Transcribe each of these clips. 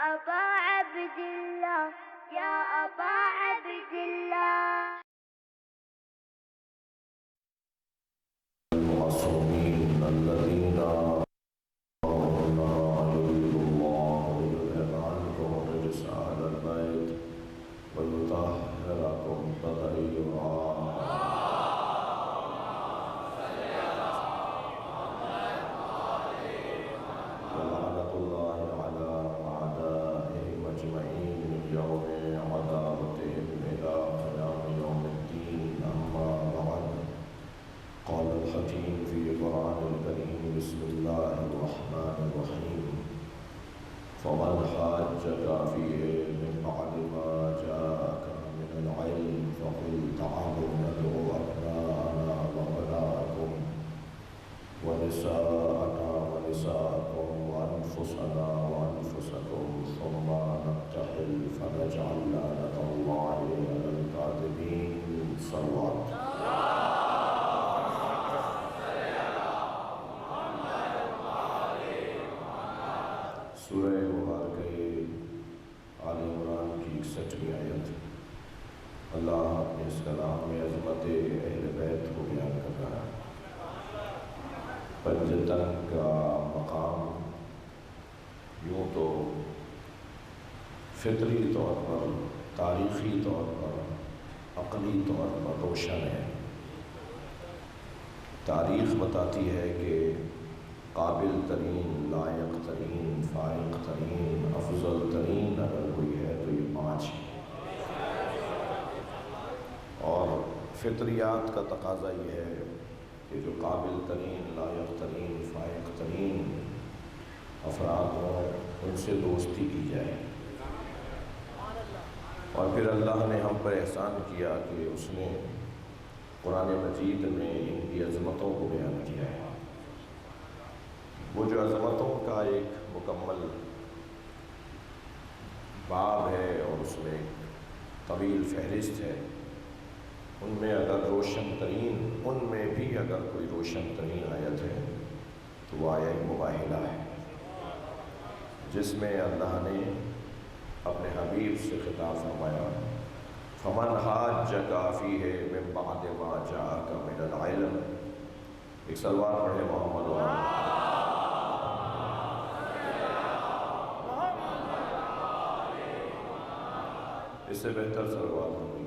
أبا عبد الله يا أبا عبد الله. المعصومين الذين لا يريد الله يذهب عنكم الرجس أهل البيت ويطهركم تطهيرا. ولعنة الله على أعدائهم أجمعين من يوم عداوتهم إلى قيام يوم الدين. أما بعد، قال الحكيم في القرآن الكريم: بسم الله الرحمن الرحيم. فمن حاجك فيه من بعد ما جاءك من العلم فقل تعالوا ندعو أبناءنا وأبناءكم ونساءنا ونساءكم وأنفسنا وأنفسكم ثم نبتهل فنجعل لعنة الله على الكاذبين. صلوات. سورہ مبارکہ آل عمران کی 61ویں آیت. اللہ اپنے اس کلام میں عظمت اہل بیت کو بیان کر رہا ہے. پنجتن کا مقام یوں تو فطری طور پر، تاریخی طور پر، عقلی طور پر روشن ہے. تاریخ بتاتی ہے کہ قابل ترین، لائق ترین، فائق ترین، افضل ترین اگر کوئی ہے تو یہ 5 ہے. اور فطریات کا تقاضا یہ ہے کہ جو قابل ترین، لائق ترین، فائق ترین افراد ہوں ان سے دوستی کی جائے. اور پھر اللہ نے ہم پر احسان کیا کہ اس نے قرآن مجید میں ان کی عظمتوں کو بیان کیا ہے. وہ جو عظمتوں کا ایک مکمل باب ہے اور اس میں طویل فہرست ہے، ان میں اگر روشن ترین، ان میں بھی اگر کوئی روشن ترین آیت ہے تو وہ آیت مباہلہ ہے، جس میں اللہ نے اپنے حبیب سے خطاب فرمایا: فمن حاجک فیہ من بعد ما جاءک من العلم. ایک سلوات پڑھے محمد وآلہ. اس سے بہتر سلوات ہوگی.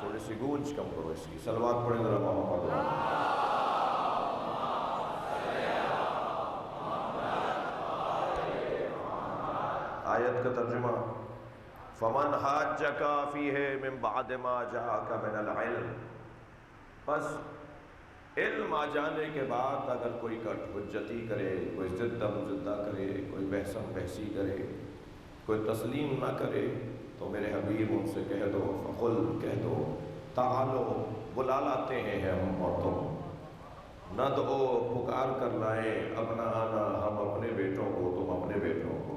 تھوڑی سی گونج کم کرو اس کی. سلوات پڑھیں ذرا محمد. آیت کا ترجمہ: فمن حاجک فیہ من بعد ما جاءک من العلم. بس علم آ جانے کے بعد اگر کوئی کٹ حجتی کرے، کوئی زدہ مزدہ کرے، کوئی بحثم بحثی کرے، کوئی تسلیم نہ کرے تو میرے حبیب ان سے کہہ دو، فقل کہہ دو، تعالو بلا لاتے ہیں ہم اور تم، ندعو پکار کر لائیں، ابنانا ہم اپنے بیٹوں کو، تم اپنے بیٹوں کو.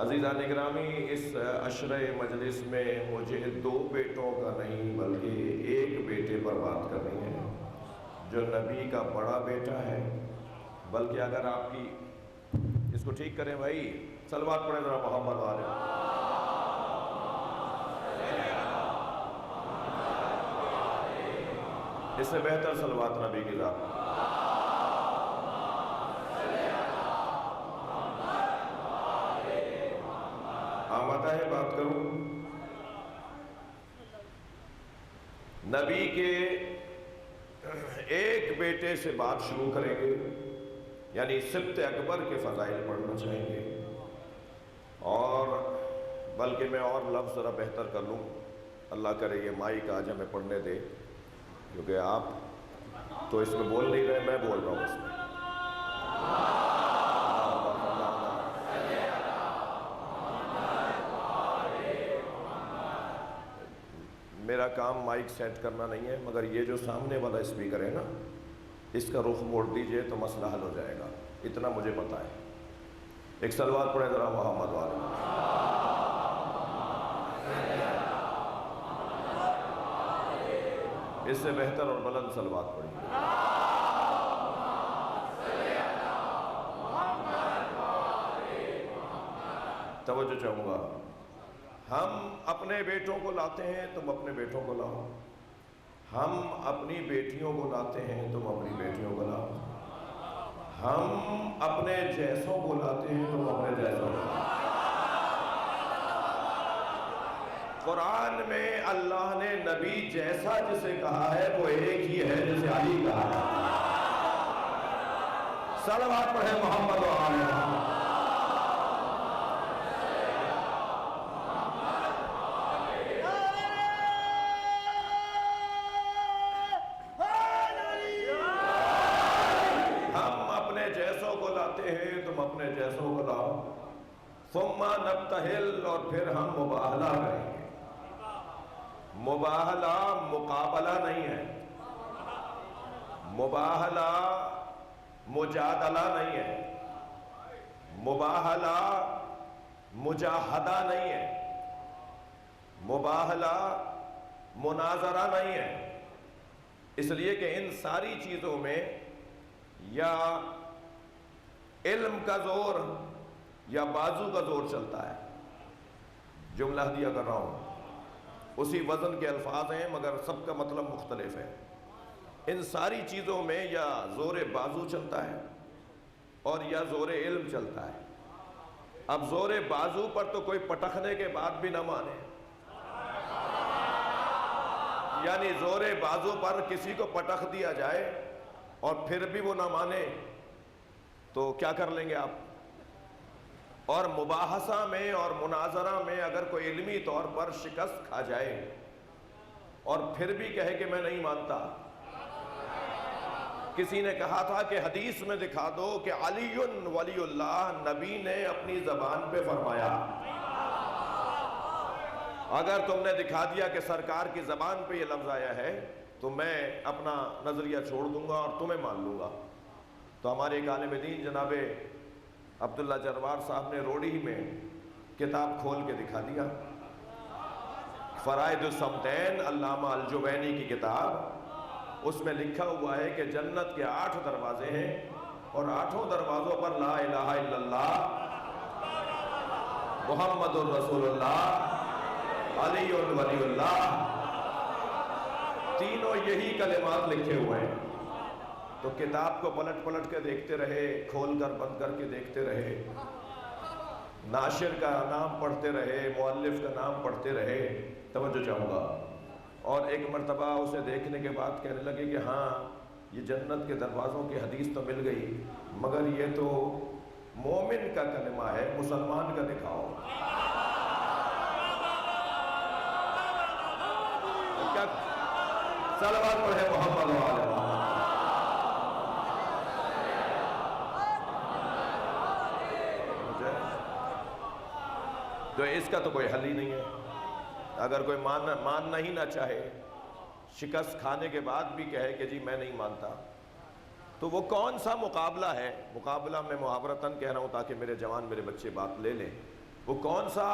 عزیزان گرامی، اس عشرہ مجلس میں مجھے 2 بیٹوں کا نہیں بلکہ ایک بیٹے پر بات کرنی ہے جو نبی کا بڑا بیٹا ہے. بلکہ اگر آپ کی اس کو ٹھیک کریں بھائی، صلوات پڑھیں ذرا محمد والے. اس سے بہتر صلوات نبی کی ذات. آمادہ ہے بات کروں. نبی کے ایک بیٹے سے بات شروع کریں گے، یعنی سبط اکبر کے فضائل پڑھنا چاہیں گے. اور بلکہ میں اور لفظ ذرا بہتر کر لوں، اللہ کرے یہ مائک آج ہمیں پڑھنے دے، کیونکہ آپ تو اس میں بول نہیں رہے، میں بول رہا ہوں اس میں. میرا کام مائک سیٹ کرنا نہیں ہے، مگر یہ جو سامنے والا اسپیکر ہے نا، اس کا رخ موڑ دیجئے تو مسئلہ حل ہو جائے گا، اتنا مجھے پتا ہے. ایک سلوات پڑھیں ذرا محمد والے. اس سے بہتر اور بلند صلوات پڑھیے۔ توجہ چاہوں گا، ہم اپنے بیٹوں کو لاتے ہیں، تم اپنے بیٹوں کو لاؤ، ہم اپنی بیٹیوں کو لاتے ہیں، تم اپنی بیٹیوں کو لاؤ، ہم اپنے جیسوں کو لاتے ہیں، تم اپنے جیسوں کو لاؤ۔ قرآن میں اللہ نے نبی جیسا جسے کہا ہے وہ ایک ہی ہے جسے علی کہا ہے۔ صلوات پڑھیں محمد و آل محمد۔ ہم اپنے جیسوں کو لاتے ہیں، تم اپنے جیسوں کو لاؤ۔ ثم نبتہل، اور پھر ہم مباہلہ کریں گے۔ مباہلہ مقابلہ نہیں ہے، مباہلہ مجادلہ نہیں ہے، مباہلہ مجاہدہ نہیں ہے، مباہلہ مناظرہ نہیں ہے، اس لیے کہ ان ساری چیزوں میں یا علم کا زور یا بازو کا زور چلتا ہے۔ جملہ دیا کر رہا ہوں، اسی وزن کے الفاظ ہیں مگر سب کا مطلب مختلف ہے۔ ان ساری چیزوں میں یا زور بازو چلتا ہے اور یا زور علم چلتا ہے۔ اب زور بازو پر تو کوئی پٹخنے کے بعد بھی نہ مانے، یعنی زور بازو پر کسی کو پٹخ دیا جائے اور پھر بھی وہ نہ مانے تو کیا کر لیں گے آپ؟ اور مباحثہ میں اور مناظرہ میں اگر کوئی علمی طور پر شکست کھا جائے اور پھر بھی کہے کہ میں نہیں مانتا۔ کسی نے کہا تھا کہ حدیث میں دکھا دو کہ علی ولی اللہ نبی نے اپنی زبان پہ فرمایا۔ اگر تم نے دکھا دیا کہ سرکار کی زبان پہ یہ لفظ آیا ہے تو میں اپنا نظریہ چھوڑ دوں گا اور تمہیں مان لوں گا۔ تو ہمارے ایک عالم دین جناب عبداللہ جروار صاحب نے روڑی میں کتاب کھول کے دکھا دیا، فرائض الصمتین علامہ الجوینی کی کتاب، اس میں لکھا ہوا ہے کہ جنت کے 8 دروازے ہیں اور 8 دروازوں پر لا الہ الا اللہ محمد الرسول اللہ علی ولی اللہ، تینوں یہی کلمات لکھے ہوئے ہیں۔ تو کتاب کو پلٹ پلٹ کے دیکھتے رہے، کھول کر بند کر کے دیکھتے رہے، ناشر کا نام پڑھتے رہے، مؤلف کا نام پڑھتے رہے۔ توجہ چاہوں گا، اور ایک مرتبہ اسے دیکھنے کے بعد کہنے لگے کہ ہاں یہ جنت کے دروازوں کی حدیث تو مل گئی مگر یہ تو مومن کا کلمہ ہے، مسلمان کا دکھاؤ۔ کیا صلوات پڑھے محمد و آل محمد۔ تو اس کا تو کوئی حل ہی نہیں ہے۔ اگر کوئی ماننا ہی نہ چاہے، شکست کھانے کے بعد بھی کہے کہ جی میں نہیں مانتا، تو وہ کون سا مقابلہ ہے؟ مقابلہ میں محاورتاً کہہ رہا ہوں تاکہ میرے جوان میرے بچے بات لے لیں۔ وہ کون سا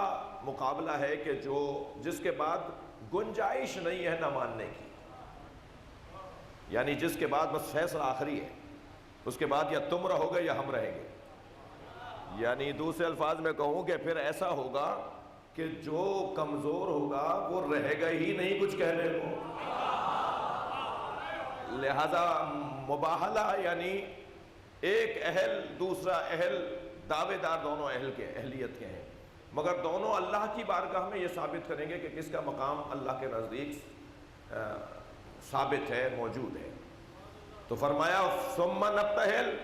مقابلہ ہے کہ جس کے بعد گنجائش نہیں ہے نہ ماننے کی، یعنی جس کے بعد بس فیصلہ آخری ہے، اس کے بعد یا تم رہو گے یا ہم رہیں گے۔ یعنی دوسرے الفاظ میں کہوں کہ پھر ایسا ہوگا کہ جو کمزور ہوگا وہ رہے گا ہی نہیں کچھ کہنے کو۔ لہذا مباہلہ یعنی ایک اہل دوسرا اہل، دعوے دار دونوں اہلیت کے ہیں، مگر دونوں اللہ کی بارگاہ میں یہ ثابت کریں گے کہ کس کا مقام اللہ کے نزدیک ثابت ہے، موجود ہے۔ تو فرمایا ثم نبتہل،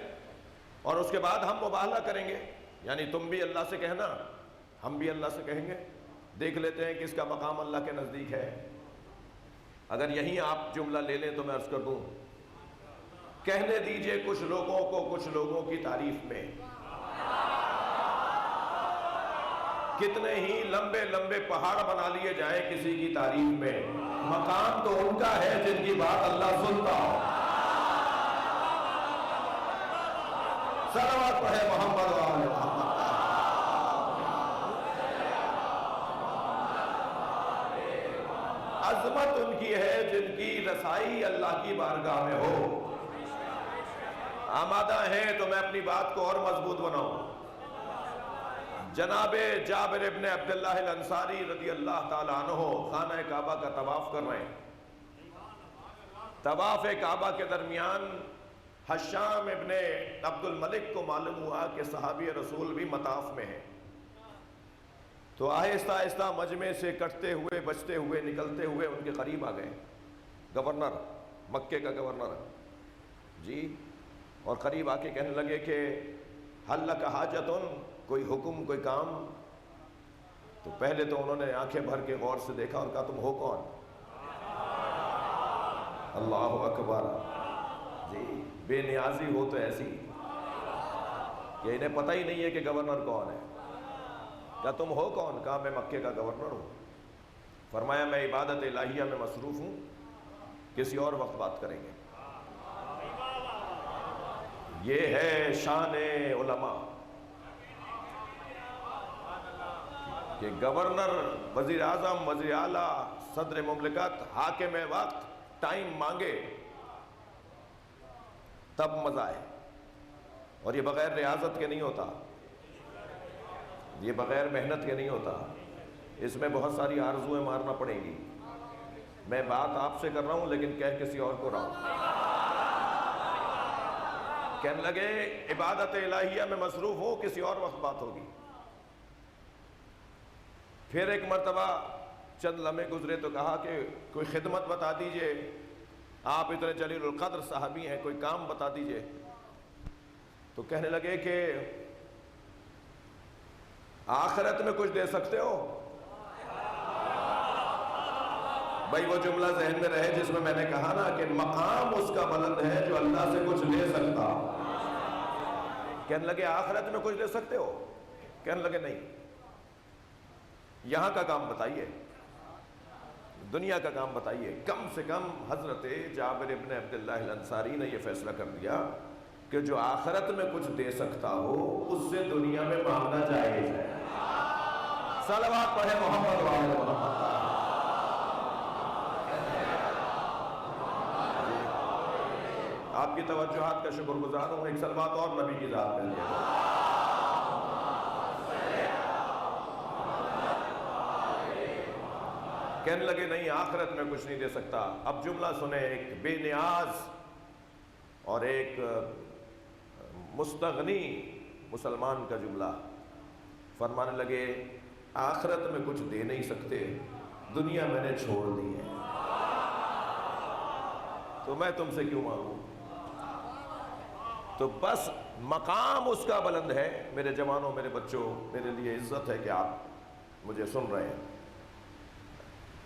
اور اس کے بعد ہم مباہلہ کریں گے، یعنی تم بھی اللہ سے کہنا، ہم بھی اللہ سے کہیں گے، دیکھ لیتے ہیں کس کا مقام اللہ کے نزدیک ہے۔ اگر یہیں آپ جملہ لے لیں تو میں عرض کر دوں، کہنے دیجئے کچھ لوگوں کو کچھ لوگوں کی تعریف میں، کتنے ہی لمبے لمبے پہاڑ بنا لیے جائیں کسی کی تعریف میں، مقام تو ان کا ہے جن کی بات اللہ سنتا ہو۔ صلوات پڑھے محمد و آل محمد۔ عظمت ان کی ہے جن کی رسائی اللہ کی بارگاہ میں ہو۔ آمادہ ہیں تو میں اپنی بات کو اور مضبوط بناؤں۔ جناب جابر ابن عبداللہ الانصاری رضی اللہ تعالیٰ عنہ خانہ کعبہ کا طواف کر رہے ہیں۔ طواف کعبہ کے درمیان حشام ابن عبد الملک کو معلوم ہوا کہ صحابی رسول بھی مطاف میں ہیں، تو آہستہ آہستہ مجمع سے کٹتے ہوئے بچتے ہوئے نکلتے ہوئے ان کے قریب آ گئے۔ گورنر، مکے کا گورنر جی، اور قریب آ کے کہنے لگے کہ حل لک حاجتن، کوئی حکم، کوئی کام؟ تو پہلے تو انہوں نے آنکھیں بھر کے غور سے دیکھا اور کہا تم ہو کون؟ اللہ اکبر جی، بے نیازی ہو تو ایسی کہ انہیں پتہ ہی نہیں ہے کہ گورنر کون ہے۔ کیا تم ہو کون؟ کہا میں مکے کا گورنر ہوں۔ فرمایا میں عبادت الہیہ میں مصروف ہوں، کسی اور وقت بات کریں گے۔ یہ ہے شان علماء کہ گورنر، وزیر اعظم، وزیر اعلیٰ، صدر مملکت، حاکم وقت ٹائم مانگے تب مزہ آئے، اور یہ بغیر ریاضت کے نہیں ہوتا، یہ بغیر محنت کے نہیں ہوتا، اس میں بہت ساری آرزویں مارنا پڑیں گی۔ میں بات آپ سے کر رہا ہوں لیکن کہہ کسی اور کو رہا ہوں۔ کہنے لگے عبادت الہیہ میں مصروف ہو، کسی اور وقت بات ہوگی۔ پھر ایک مرتبہ چند لمحے گزرے تو کہا کہ کوئی خدمت بتا دیجئے، آپ اتنے جلیل القدر صحابی ہیں، کوئی کام بتا دیجئے۔ تو کہنے لگے کہ آخرت میں کچھ دے سکتے ہو؟ بھائی وہ جملہ ذہن میں رہے جس میں نے کہا نا کہ مقام اس کا بلند ہے جو اللہ سے کچھ لے سکتا۔ کہنے لگے آخرت میں کچھ دے سکتے ہو؟ کہنے لگے نہیں۔ یہاں کا کام بتائیے، دنیا کا کام بتائیے۔ کم سے کم حضرت جابر ابن عبداللہ الانصاری نے یہ فیصلہ کر دیا کہ جو آخرت میں کچھ دے سکتا ہو اس سے دنیا میں مانگنا جائز ہے۔ صلوات پڑھے محمد وآل محمد۔ آپ کی توجہات کا شکر گزار ہوں، ایک صلوات اور نبی کی ذات میں لے۔ کہنے لگے نہیں، آخرت میں کچھ نہیں دے سکتا۔ اب جملہ سنیں، ایک بے نیاز اور ایک مستغنی مسلمان کا جملہ۔ فرمانے لگے آخرت میں کچھ دے نہیں سکتے، دنیا میں نے چھوڑ دی ہے، تو میں تم سے کیوں مانگوں؟ تو بس مقام اس کا بلند ہے۔ میرے جوانوں، میرے بچوں، میرے لیے عزت ہے کہ آپ مجھے سن رہے ہیں۔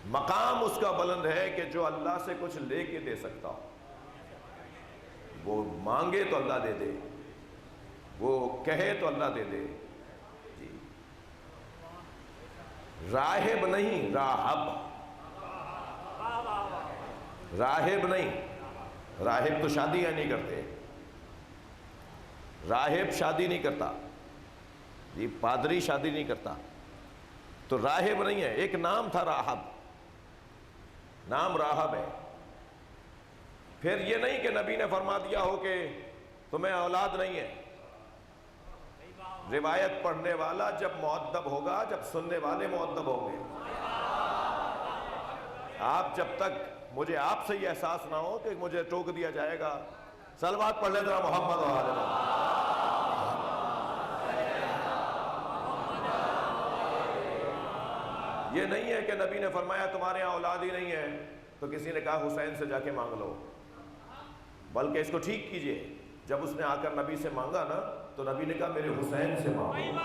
مقام اس کا بلند ہے کہ جو اللہ سے کچھ لے کے دے سکتا ہو، وہ مانگے تو اللہ دے دے، وہ کہے تو اللہ دے دے جی۔ راہب نہیں، راہب، راہب نہیں۔ راہب تو شادیاں نہیں کرتے، راہب شادی نہیں کرتا جی، پادری شادی نہیں کرتا، تو راہب نہیں ہے۔ ایک نام تھا راہب، نام راہب ہے۔ پھر یہ نہیں کہ نبی نے فرما دیا ہو کہ تمہیں اولاد نہیں ہے۔ روایت پڑھنے والا جب مؤدب ہوگا، جب سننے والے مؤدب ہوں گے۔ آپ جب تک مجھے آپ سے یہ احساس نہ ہو کہ مجھے ٹوک دیا جائے گا، صلوات پڑھ لیں ذرا محمد و آل محمد۔ یہ نہیں ہے کہ نبی نے فرمایا تمہارے یہاں اولاد ہی نہیں ہے تو کسی نے کہا حسین سے جا کے مانگ لو، بلکہ اس کو ٹھیک کیجئے۔ جب اس نے آ کر نبی سے مانگا نا تو نبی نے کہا میرے حسین سے مانگو،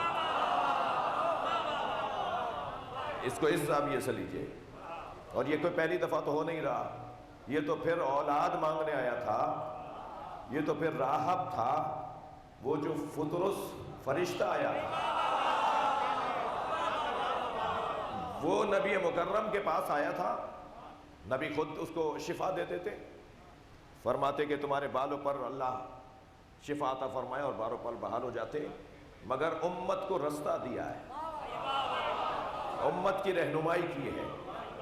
اس کو اس زاویے سے لیجئے۔ اور یہ کوئی پہلی دفعہ تو ہو نہیں رہا، یہ تو پھر اولاد مانگنے آیا تھا، یہ تو پھر راہب تھا، وہ جو فطرس فرشتہ آیا تھا، وہ نبی مکرم کے پاس آیا تھا۔ نبی خود اس کو شفا دیتے تھے، فرماتے کہ تمہارے بالوں پر اللہ شفا عطا فرمائے اور بالوں پر بحال ہو جاتے، مگر امت کو رستہ دیا ہے، امت کی رہنمائی کی ہے۔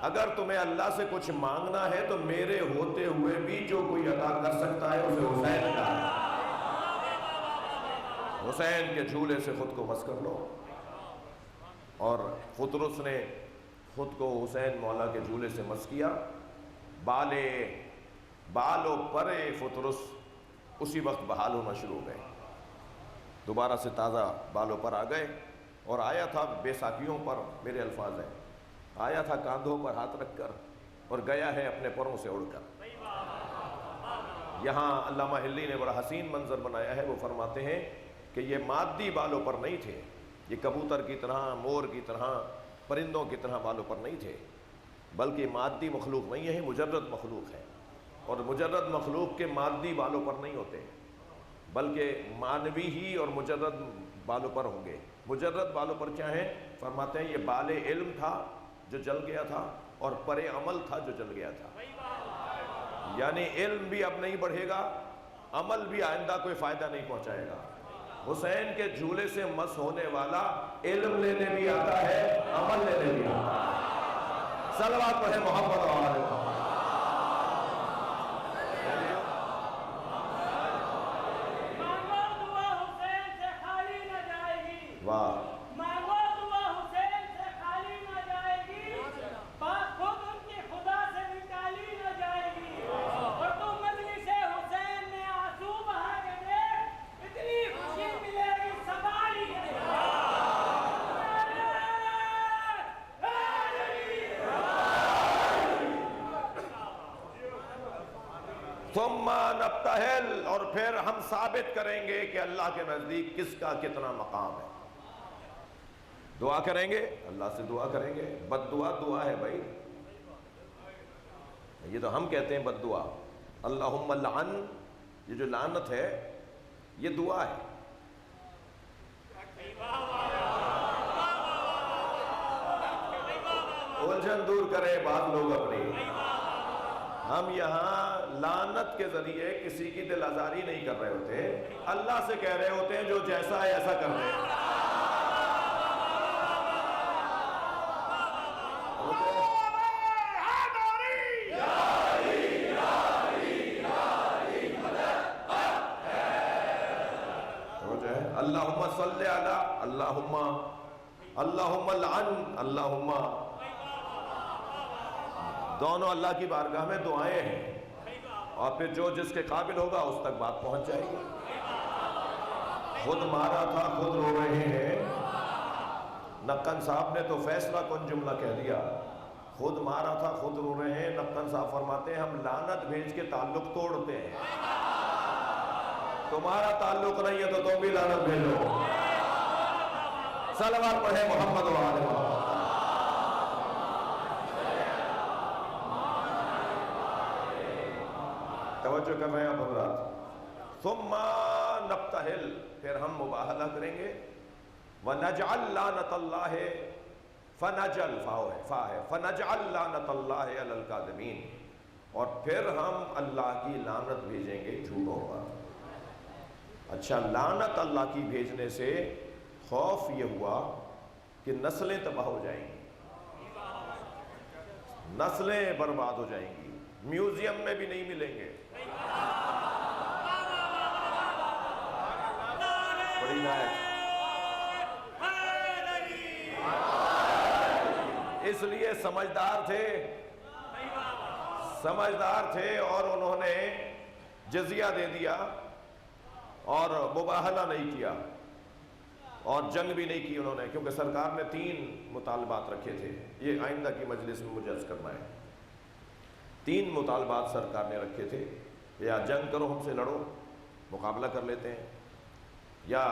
اگر تمہیں اللہ سے کچھ مانگنا ہے تو میرے ہوتے ہوئے بھی جو کوئی عطا کر سکتا ہے اسے حسین کا حسین کے جھولے سے خود کو مس کر لو. اور خطرس نے خود کو حسین مولا کے جھولے سے مس کیا. بال و پرے فطرس اسی وقت بحال ہونا شروع ہو گئے, دوبارہ سے تازہ بال و پر آ گئے. اور آیا تھا بے ساکیوں پر, میرے الفاظ ہیں, آیا تھا کاندھوں پر ہاتھ رکھ کر اور گیا ہے اپنے پروں سے اڑ کر. یہاں علامہ حلی نے بڑا حسین منظر بنایا ہے. وہ فرماتے ہیں کہ یہ مادی بالوں پر نہیں تھے, یہ کبوتر کی طرح, مور کی طرح, پرندوں کی طرح بالوں پر نہیں تھے, بلکہ مادی مخلوق نہیں ہے, مجرد مخلوق ہے. اور مجرد مخلوق کے مادی بالوں پر نہیں ہوتے, بلکہ مانوی ہی اور مجرد بالوں پر ہوں گے. مجرد بالوں پر کیا ہیں؟ فرماتے ہیں یہ بال علم تھا جو جل گیا تھا اور پر عمل تھا جو جل گیا تھا. یعنی علم بھی اب نہیں بڑھے گا, عمل بھی آئندہ کوئی فائدہ نہیں پہنچائے گا. حسین کے جھولے سے مس ہونے والا علم لینے بھی آتا ہے, عمل لینے بھی آتا ہے. صلوات پڑھیں محمد و آل محمد. واہ, مانگو دعا حسین سے خالی نہ جائے گی, بات خود ان کی خدا سے نکالی نہ جائے گی. اور تو مجلس حسین میں آنسو بہا کے دیکھ, اتنی خوشی ملے گی سواری کے. ثم نبتہل, اور پھر ہم ثابت کریں گے کہ اللہ کے نزدیک کس کا کتنا مقام ہے. دعا کریں گے, اللہ سے دعا کریں گے. بد دعا دعا ہے بھائی, یہ تو ہم کہتے ہیں بد دعا. اللہم لعن, یہ جو لعنت ہے یہ دعا ہے. الجھن دور کریں بعض لوگ اپنی. ہم یہاں لعنت کے ذریعے کسی کی دل آزاری نہیں کر رہے ہوتے, اللہ سے کہہ رہے ہوتے ہیں جو جیسا ہے ایسا کر رہے ہیں. اللہم صلی علی, اللہم لعن, اللہم, دونوں اللہ کی بارگاہ میں دعائیں ہیں. اور پھر جو جس کے قابل ہوگا اس تک بات پہنچ جائے گی. خود مارا تھا خود رو رہے ہیں. نقن صاحب نے تو فیصلہ کن جملہ کہہ دیا, خود مارا تھا خود رو رہے ہیں. نقن صاحب فرماتے ہیں ہم لعنت بھیج کے تعلق توڑتے ہیں. تمہارا تعلق نہیں ہے تو تم بھی لعنت بھیجو. صلوات پڑھیں محمد و آل محمد. توجہ کر رہے ہیں آپ حضرات. ثم نبتہل, پھر ہم مباہلہ کریں گے. وَنَجْعَلْ لَعْنَةَ اللَّهِ, فَنَجَلْ, فا ہے, فَنَجْعَلْ لَعْنَةَ اللَّهِ عَلَى الْكَاذِبِينَ, اور پھر ہم اللہ کی لعنت بھیجیں گے جھوٹوں پر. اچھا, لعنت اللہ کی بھیجنے سے خوف یہ ہوا کہ نسلیں تباہ ہو جائیں گی, نسلیں برباد ہو جائیں گی, میوزیم میں بھی نہیں ملیں گے. بڑی نائب اس لیے سمجھدار تھے اور انہوں نے جزیہ دے دیا اور مباہلہ نہیں کیا اور جنگ بھی نہیں کی انہوں نے, کیونکہ سرکار نے 3 مطالبات رکھے تھے. یہ آئندہ کی مجلس میں مجھے عرض کرنا ہے. 3 مطالبات سرکار نے رکھے تھے, یا جنگ کرو ہم سے لڑو, مقابلہ کر لیتے ہیں, یا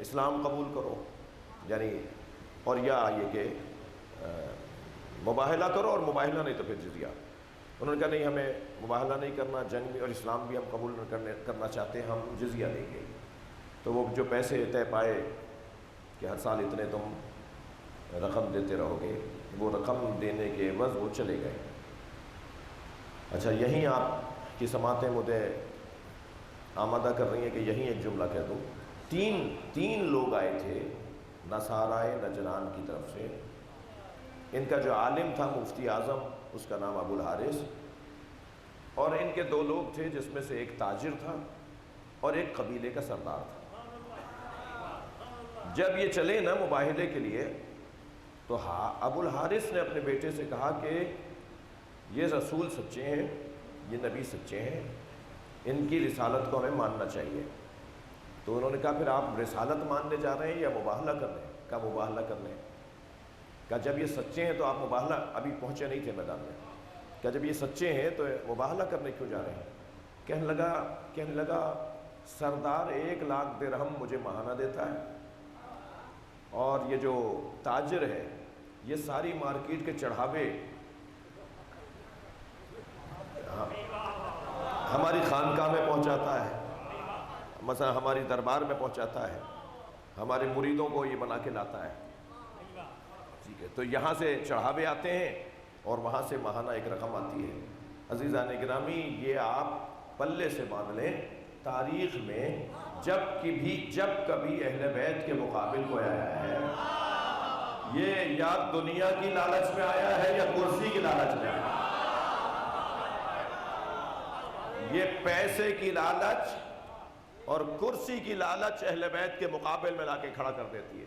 اسلام قبول کرو, یعنی, اور یا یہ کہ مباہلہ کرو, اور مباہلہ نہیں تو پھر جزیہ. انہوں نے کہا نہیں, ہمیں مباہلہ نہیں کرنا, جنگ بھی اور اسلام بھی ہم قبول کرنا چاہتے ہیں, ہم جزیہ دیں گے. تو وہ جو پیسے طے پائے کہ ہر سال اتنے تم رقم دیتے رہو گے, وہ رقم دینے کے عوض وہ چلے گئے. اچھا, یہیں آپ کی سماعتیں مجھے آمادہ کر رہی ہیں کہ یہیں ایک جملہ کہہ دوں. 3 لوگ آئے تھے نصارائے نجران کی طرف سے, ان کا جو عالم تھا مفتی اعظم، اس کا نام ابو الحارث، اور ان کے دو لوگ تھے جس میں سے ایک تاجر تھا اور ایک قبیلے کا سردار تھا۔ جب یہ چلے نا مباہلے کے لیے تو ابو الحارث نے اپنے بیٹے سے کہا کہ یہ رسول سچے ہیں، یہ نبی سچے ہیں، ان کی رسالت کو ہمیں ماننا چاہیے۔ تو انہوں نے کہا پھر آپ رسالت ماننے جا رہے ہیں یا مباہلہ کر رہے ہیں؟ کہا مباہلہ کرنے۔ کہا جب یہ سچے ہیں تو آپ مباہلہ، ابھی پہنچے نہیں تھے میدان میں، کہا جب یہ سچے ہیں تو مباہلہ کرنے کیوں جا رہے ہیں؟ کہنے لگا سردار 1,00,000 درہم مجھے ماہانہ دیتا ہے، اور یہ جو تاجر ہے یہ ساری مارکیٹ کے چڑھاوے ہماری خانقاہ میں پہنچاتا ہے، مثلا ہماری دربار میں پہنچاتا ہے، ہمارے مریدوں کو یہ بنا کے لاتا ہے، ٹھیک ہے، تو یہاں سے چڑھاوے آتے ہیں اور وہاں سے ماہانہ ایک رقم آتی ہے۔ عزیزان گرامی، یہ آپ پلے سے باندھ لیں، تاریخ میں جب کبھی اہل بیت کے مقابل کوئی آیا ہے، یہ یا دنیا کی لالچ میں آیا ہے یا کرسی کی لالچ میں آیا ہے۔ یہ پیسے کی لالچ اور کرسی کی لالچ اہل بیت کے مقابل میں لا کے کھڑا کر دیتی ہے۔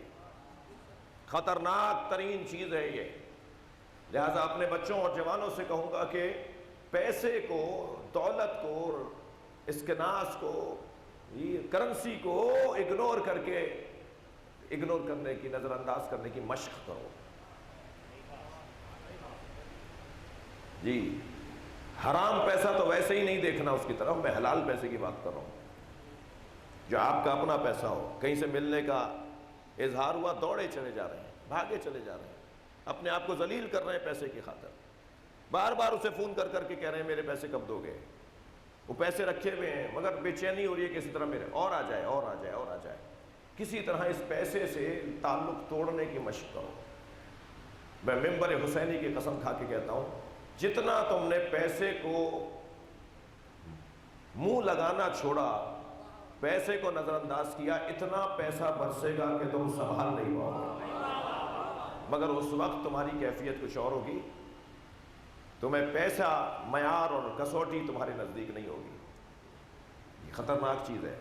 خطرناک ترین چیز ہے یہ۔ لہٰذا اپنے بچوں اور جوانوں سے کہوں گا کہ پیسے کو، دولت کو، اسکناس کو، کرنسی کو اگنور کرنے کی، نظر انداز کرنے کی مشق کرو۔ جی، حرام پیسہ تو ویسے ہی نہیں دیکھنا اس کی طرف، میں حلال پیسے کی بات کر رہا ہوں، جو آپ کا اپنا پیسہ ہو۔ کہیں سے ملنے کا اظہار ہوا، دوڑے چلے جا رہے ہیں، بھاگے چلے جا رہے ہیں، اپنے آپ کو ذلیل کر رہے ہیں پیسے کی خاطر، بار بار اسے فون کر کے کہہ رہے ہیں میرے پیسے کب دو گے؟ وہ پیسے رکھے ہوئے ہیں مگر بے چینی ہو رہی ہے کسی طرح میرے، اور آ جائے اور آ جائے اور آ جائے۔ کسی طرح اس پیسے سے تعلق توڑنے کی مشق کرو۔ میں ممبر حسینی کی قسم کھا کے کہتا ہوں، جتنا تم نے پیسے کو منہ لگانا چھوڑا، پیسے کو نظر انداز کیا، اتنا پیسہ برسے گا کہ تم سنبھال نہیں پاؤ گے، مگر اس وقت تمہاری کیفیت کچھ اور ہوگی، تمہیں پیسہ معیار اور کسوٹی تمہارے نزدیک نہیں ہوگی۔ یہ خطرناک چیز ہے۔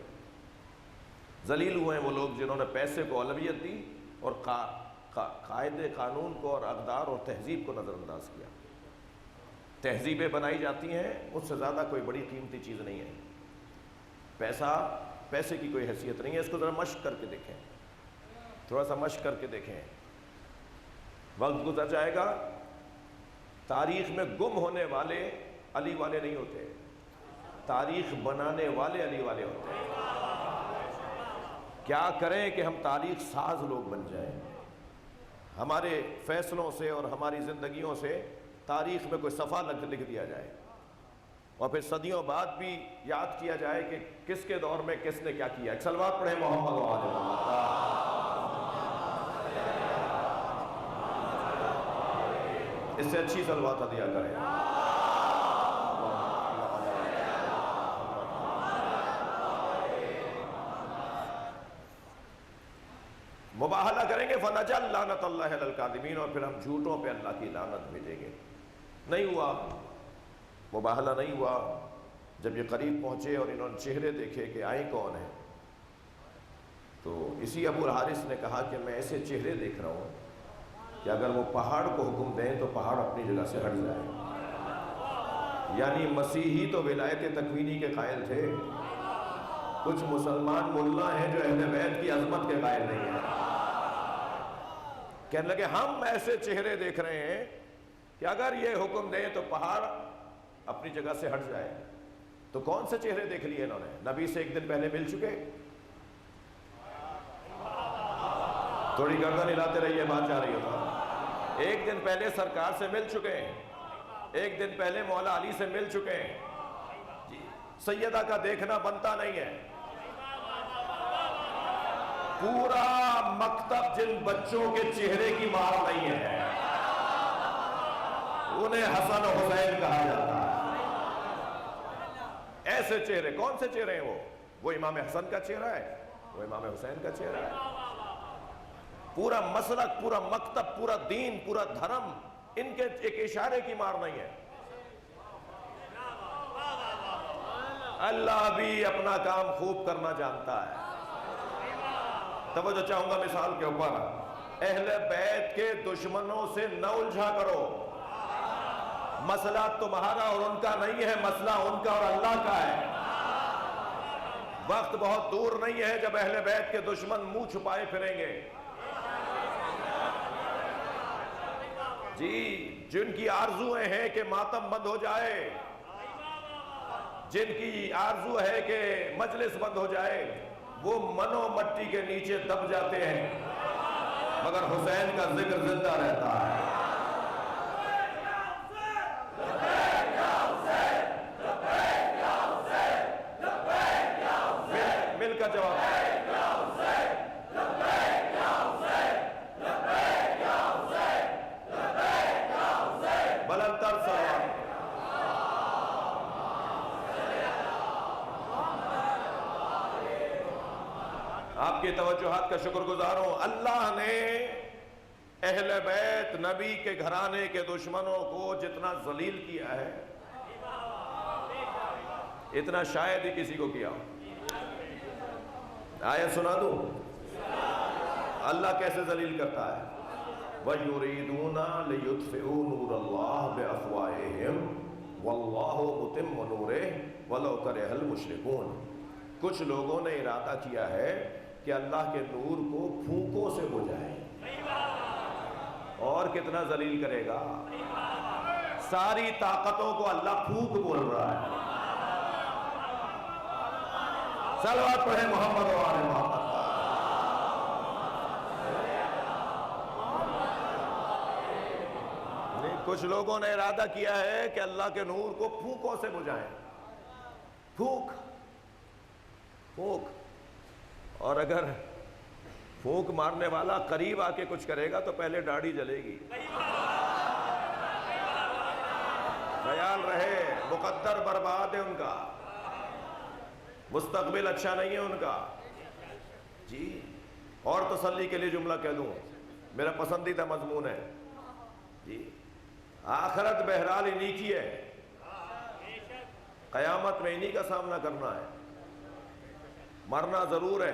ذلیل ہوئے ہیں وہ لوگ جنہوں نے پیسے کو اولویت دی اور قاعدے قانون کو اور اقدار اور تہذیب کو نظر انداز کیا۔ تہذیبیں بنائی جاتی ہیں، اس سے زیادہ کوئی بڑی قیمتی چیز نہیں ہے۔ پیسے کی کوئی حیثیت نہیں ہے، اس کو ذرا مشق کر کے دیکھیں، تھوڑا سا مشق کر کے دیکھیں، وقت گزر جائے گا۔ تاریخ میں گم ہونے والے علی والے نہیں ہوتے، تاریخ بنانے والے علی والے ہوتے ہیں۔ کیا کریں کہ ہم تاریخ ساز لوگ بن جائیں، ہمارے فیصلوں سے اور ہماری زندگیوں سے تاریخ میں کوئی صفحہ لکھ دیا جائے، اور پھر صدیوں بعد بھی یاد کیا جائے کہ کس کے دور میں کس نے کیا کیا۔ ایک صلوات پڑھیں محمد و آل محمد۔ اس سے اچھی صلوات عطیہ کریں۔ مباہلہ کریں گے فَنَجَلْ لَعْنَةَ اللَّهِ عَلَى الْكَاذِبِينَ، اور پھر ہم جھوٹوں پہ اللہ کی لعنت بھیجیں گے۔ نہیں ہوا، مباہلہ نہیں ہوا۔ جب یہ قریب پہنچے اور انہوں نے چہرے دیکھے کہ آئیں کون ہیں، تو اسی ابو الحارث نے کہا کہ میں ایسے چہرے دیکھ رہا ہوں کہ اگر وہ پہاڑ کو حکم دیں تو پہاڑ اپنی جگہ سے ہٹ جائے۔ یعنی مسیحی تو ولایت تکوینی کے قائل تھے، کچھ مسلمان ملا ہیں جو اہل بیت کی عظمت کے قائل نہیں ہیں۔ کہنے لگے ہم ایسے چہرے دیکھ رہے ہیں کہ اگر یہ حکم دیں تو پہاڑ اپنی جگہ سے ہٹ جائے۔ تو کون سے چہرے دیکھ لیے انہوں نے؟ نبی سے ایک دن پہلے مل چکے، تھوڑی گردن ہلاتے رہیے، بات جا رہی ہوتا۔ ایک دن پہلے سرکار سے مل چکے ہیں، ایک دن پہلے مولا علی سے مل چکے ہیں۔ جی، سیدہ کا دیکھنا بنتا نہیں ہے۔ پورا مکتب جن بچوں کے چہرے کی مار نہیں ہے انہیں حسن و حسین کہا جاتا ہے۔ ایسے چہرے، کون سے چہرے ہیں وہ امام حسن کا چہرہ ہے، وہ امام حسین کا چہرہ ہے۔ پورا مسلک، پورا مکتب، پورا دین، پورا دھرم ان کے ایک اشارے کی مار نہیں ہے۔ اللہ بھی اپنا کام خوب کرنا جانتا ہے۔ توجہ چاہوں گا مثال کے اوپر، اہل بیت کے دشمنوں سے نہ الجھا کرو، مسئلہ تمہارا اور ان کا نہیں ہے، مسئلہ ان کا اور اللہ کا ہے۔ وقت بہت دور نہیں ہے جب اہل بیت کے دشمن منہ چھپائے پھریں گے۔ جی، جن کی آرزویں ہیں کہ ماتم بند ہو جائے، جن کی آرزو ہے کہ مجلس بند ہو جائے، وہ منو مٹی کے نیچے دب جاتے ہیں، مگر حسین کا ذکر زندہ رہتا ہے۔ مل کا جواب بلند تر سلام۔ آپ کی توجہات کا شکر گزار ہوں۔ اللہ نے اہل بیت نبی کے گھرانے کے دشمنوں کو جتنا ذلیل کیا ہے، اتنا شاید ہی کسی کو کیا۔ آیت سنا دوں اللہ کیسے ذلیل کرتا ہے؟ وَيُرِيدُونَ لِيُطْفِئُوا نُورَ اللَّهِ بِأَفْوَاهِهِمْ وَاللَّهُ مُتِمُّ نُورِهِ وَلَوْ كَرِهَ الْمُشْرِكُونَ۔ کچھ لوگوں نے ارادہ کیا ہے کہ اللہ کے نور کو پھونکوں سے بجھائیں، اور کتنا ذلیل کرے گا؟ ساری طاقتوں کو اللہ پھونک بول رہا ہے۔ صلوات پڑھیں محمد و آل محمد۔ کچھ لوگوں نے ارادہ کیا ہے کہ اللہ کے نور کو پھونکوں سے بجھائیں، پھونک پھونک، اور اگر پھونک مارنے والا قریب آ کے کچھ کرے گا تو پہلے داڑھی جلے گی۔ خیال رہے، مقدر برباد ہے ان کا، مستقبل اچھا نہیں ہے ان کا۔ جی، اور تسلی کے لیے جملہ کہہ دوں، میرا پسندیدہ مضمون ہے جی، آخرت بہرحال انہی کی ہے، قیامت میں انہی کا سامنا کرنا ہے۔ مرنا ضرور ہے،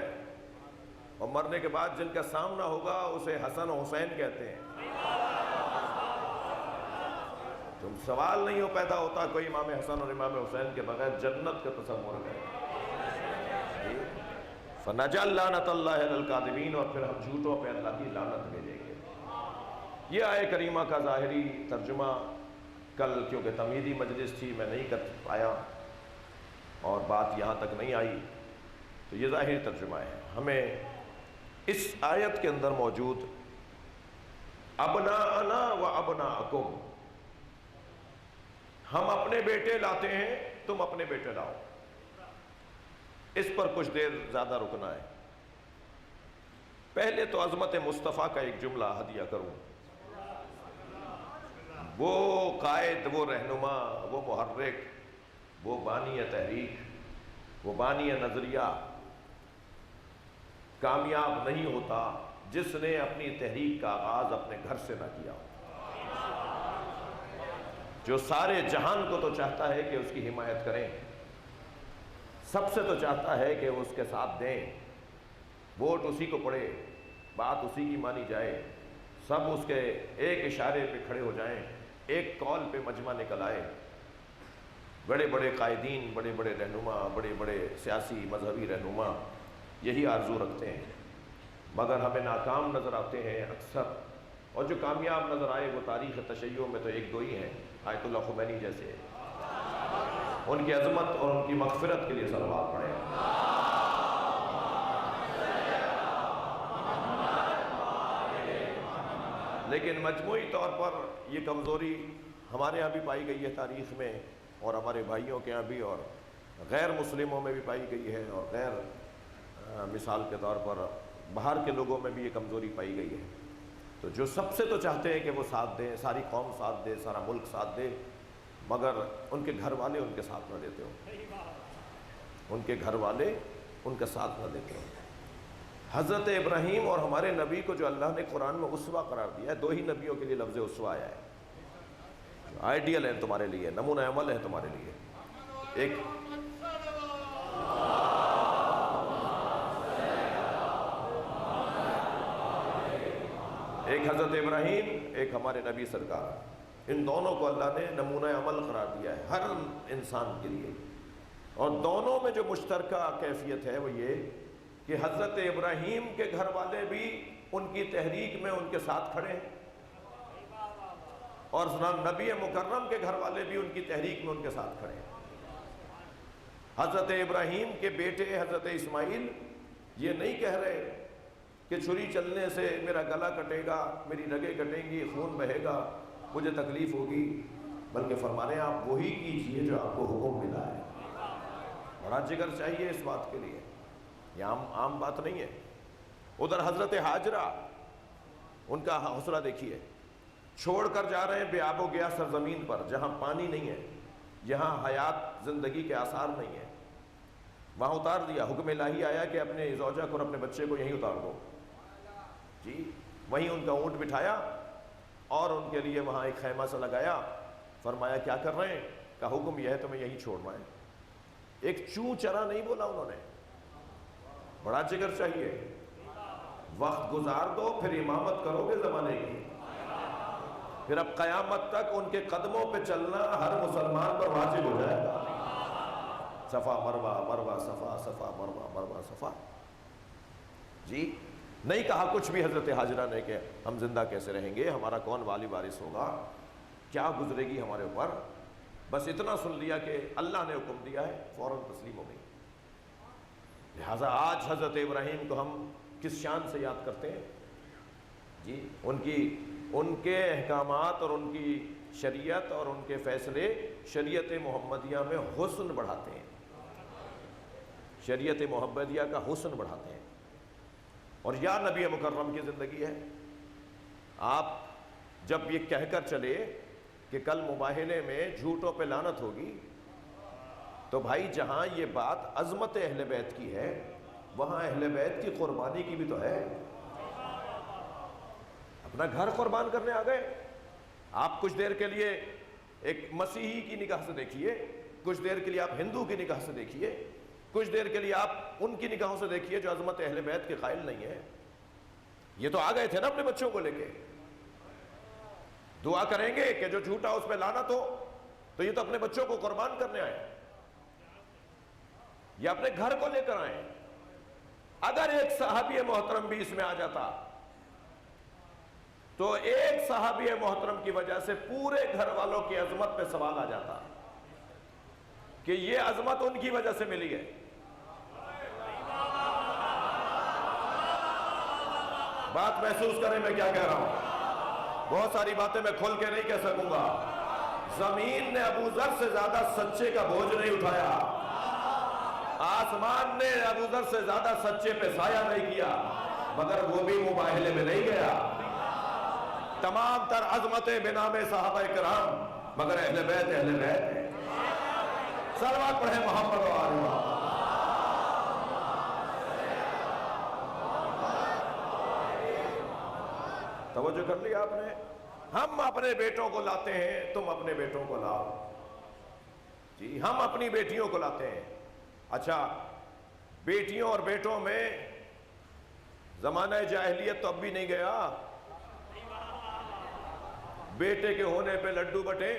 اور مرنے کے بعد جن کا سامنا ہوگا اسے حسن و حسین کہتے ہیں۔ تم سوال نہیں ہو پیدا ہوتا کوئی امام حسن اور امام حسین کے بغیر جنت کا تصور کرے۔ فَنَجَعَلْ لَعْنَةَ اللَّهِ عَلَى الْكَاذِبِينَ، اور پھر ہم جھوٹوں پہ اللہ کی لعنت بھیجیں گے۔ یہ آیے کریمہ کا ظاہری ترجمہ کل کیونکہ تمہیدی مجلس تھی میں نہیں کر پایا اور بات یہاں تک نہیں آئی، تو یہ ظاہری ترجمہ ہے۔ ہمیں اس آیت کے اندر موجود ابناءنا و ابناءکم، ہم اپنے بیٹے لاتے ہیں، تم اپنے بیٹے لاؤ، اس پر کچھ دیر زیادہ رکنا ہے۔ پہلے تو عظمت مصطفیٰ کا ایک جملہ ہدیہ کروں۔ وہ قائد، وہ رہنما، وہ محرک، وہ بانی تحریک، وہ بانی نظریہ کامیاب نہیں ہوتا جس نے اپنی تحریک کا آغاز اپنے گھر سے نہ کیا ہو۔ جو سارے جہان کو تو چاہتا ہے کہ اس کی حمایت کریں، سب سے تو چاہتا ہے کہ وہ اس کے ساتھ دیں، ووٹ اسی کو پڑے، بات اسی کی مانی جائے، سب اس کے ایک اشارے پہ کھڑے ہو جائیں، ایک کال پہ مجمع نکل آئے۔ بڑے بڑے قائدین، بڑے بڑے رہنما، بڑے بڑے سیاسی مذہبی رہنما یہی آرزو رکھتے ہیں، مگر ہمیں ناکام نظر آتے ہیں اکثر، اور جو کامیاب نظر آئے وہ تاریخ تشیع میں تو ایک دو ہی ہیں، آیت اللہ خمینی جیسے۔ ان کی عظمت اور ان کی مغفرت کے لیے صلوات پڑھیں۔ لیکن مجموعی طور پر یہ کمزوری ہمارے ہاں بھی پائی گئی ہے تاریخ میں، اور ہمارے بھائیوں کے ہاں بھی، اور غیر مسلموں میں بھی پائی گئی ہے، اور غیر مثال کے طور پر باہر کے لوگوں میں بھی یہ کمزوری پائی گئی ہے۔ تو جو سب سے تو چاہتے ہیں کہ وہ ساتھ دیں، ساری قوم ساتھ دے، سارا ملک ساتھ دے، مگر ان کے گھر والے ان کے ساتھ نہ دیتے ہوں، ان کے گھر والے ان کا ساتھ نہ دیتے ہوں۔ حضرت ابراہیم اور ہمارے نبی کو جو اللہ نے قرآن میں اسوہ قرار دیا ہے، دو ہی نبیوں کے لیے لفظ اسوہ آیا ہے، آئیڈیل ہے تمہارے لیے، نمونہ عمل ہے تمہارے لیے۔ ایک حضرت ابراہیم، ایک ہمارے نبی سرکار، ان دونوں کو اللہ نے نمونہ عمل قرار دیا ہے ہر انسان کے لیے۔ اور دونوں میں جو مشترکہ کیفیت ہے وہ یہ کہ حضرت ابراہیم کے گھر والے بھی ان کی تحریک میں ان کے ساتھ کھڑے ہیں، اور نبی مکرم کے گھر والے بھی ان کی تحریک میں ان کے ساتھ کھڑے ہیں۔ حضرت ابراہیم کے بیٹے حضرت اسماعیل یہ نہیں کہہ رہے کہ چھری چلنے سے میرا گلا کٹے گا، میری رگیں کٹیں گی، خون بہے گا، مجھے تکلیف ہوگی، بلکہ فرما رہے ہیں آپ وہی کیجئے جو آپ کو حکم ملا ہے۔ بڑا جگر چاہیے اس بات کے لیے، یہ عام بات نہیں ہے۔ ادھر حضرت حاجرہ، ان کا حوصلہ دیکھیے، چھوڑ کر جا رہے ہیں بے آب و گیا سرزمین پر جہاں پانی نہیں ہے، جہاں حیات زندگی کے آثار نہیں ہیں، وہاں اتار دیا۔ حکم الہی آیا کہ اپنے زوجہ کو اور اپنے بچے کو یہیں اتار دو، جی وہیں ان کا اونٹ بٹھایا اور ان کے لیے وہاں ایک خیمہ سا لگایا۔ فرمایا کیا کر رہے ہیں؟ کا حکم یہ ہے تمہیں یہیں چھوڑنا ہے۔ ایک چوں چرا نہیں بولا انہوں نے، بڑا جگر چاہیے۔ وقت گزار دو پھر امامت کرو گے زمانے کی، پھر اب قیامت تک ان کے قدموں پہ چلنا ہر مسلمان پر واجب ہو جائے گا۔ صفا مروہ، مروہ صفا، صفا مروہ، مروہ صفا۔ جی نہیں کہا کچھ بھی حضرت حاجرہ نے کہ ہم زندہ کیسے رہیں گے، ہمارا کون والی وارث ہوگا، کیا گزرے گی ہمارے اوپر، بس اتنا سن لیا کہ اللہ نے حکم دیا ہے، فوراً تسلیم ہو گئی۔ لہٰذا آج حضرت ابراہیم کو ہم کس شان سے یاد کرتے ہیں؟ جی ان کے احکامات اور ان کی شریعت اور ان کے فیصلے شریعت محمدیہ میں حسن بڑھاتے ہیں، شریعت محمدیہ کا حسن بڑھاتے ہیں۔ اور یا نبی مکرم کی زندگی ہے، آپ جب یہ کہہ کر چلے کہ کل مباہلے میں جھوٹوں پہ لعنت ہوگی، تو بھائی جہاں یہ بات عظمت اہل بیت کی ہے وہاں اہل بیت کی قربانی کی بھی تو ہے۔ اپنا گھر قربان کرنے آ گئے آپ، کچھ دیر کے لیے ایک مسیحی کی نگاہ سے دیکھیے، کچھ دیر کے لیے آپ ہندو کی نگاہ سے دیکھیے، کچھ دیر کے لیے آپ ان کی نگاہوں سے دیکھیے جو عظمت اہل بیت کے قائل نہیں ہے۔ یہ تو آ گئے تھے نا اپنے بچوں کو لے کے، دعا کریں گے کہ جو جھوٹا اس پہ لعنت ہو، تو یہ تو اپنے بچوں کو قربان کرنے آئے، یہ اپنے گھر کو لے کر آئے۔ اگر ایک صحابی محترم بھی اس میں آ جاتا تو ایک صحابی محترم کی وجہ سے پورے گھر والوں کی عظمت پہ سوال آ جاتا کہ یہ عظمت ان کی وجہ سے ملی ہے۔ بات محسوس کریں میں کیا کہہ رہا ہوں، بہت ساری باتیں میں کھول کے نہیں کہہ سکوں گا۔ زمین نے ابو ذر سے زیادہ سچے کا بوجھ نہیں اٹھایا، آسمان نے ابو ذر سے زیادہ سچے پہ سایہ نہیں کیا، مگر وہ بھی مباہلے میں نہیں گیا۔ تمام تر عظمتیں بنام صحابہ کرام، مگر اہل بیت ہے۔ صلوات پڑھیں محمد و آل محمد۔ توجہ کر لیا آپ نے؟ ہم اپنے بیٹوں کو لاتے ہیں، تم اپنے بیٹوں کو لاؤ، جی ہم اپنی بیٹیوں کو لاتے ہیں۔ اچھا، بیٹیوں اور بیٹوں میں زمانہ جاہلیت تو اب بھی نہیں گیا، بیٹے کے ہونے پہ لڈو بٹے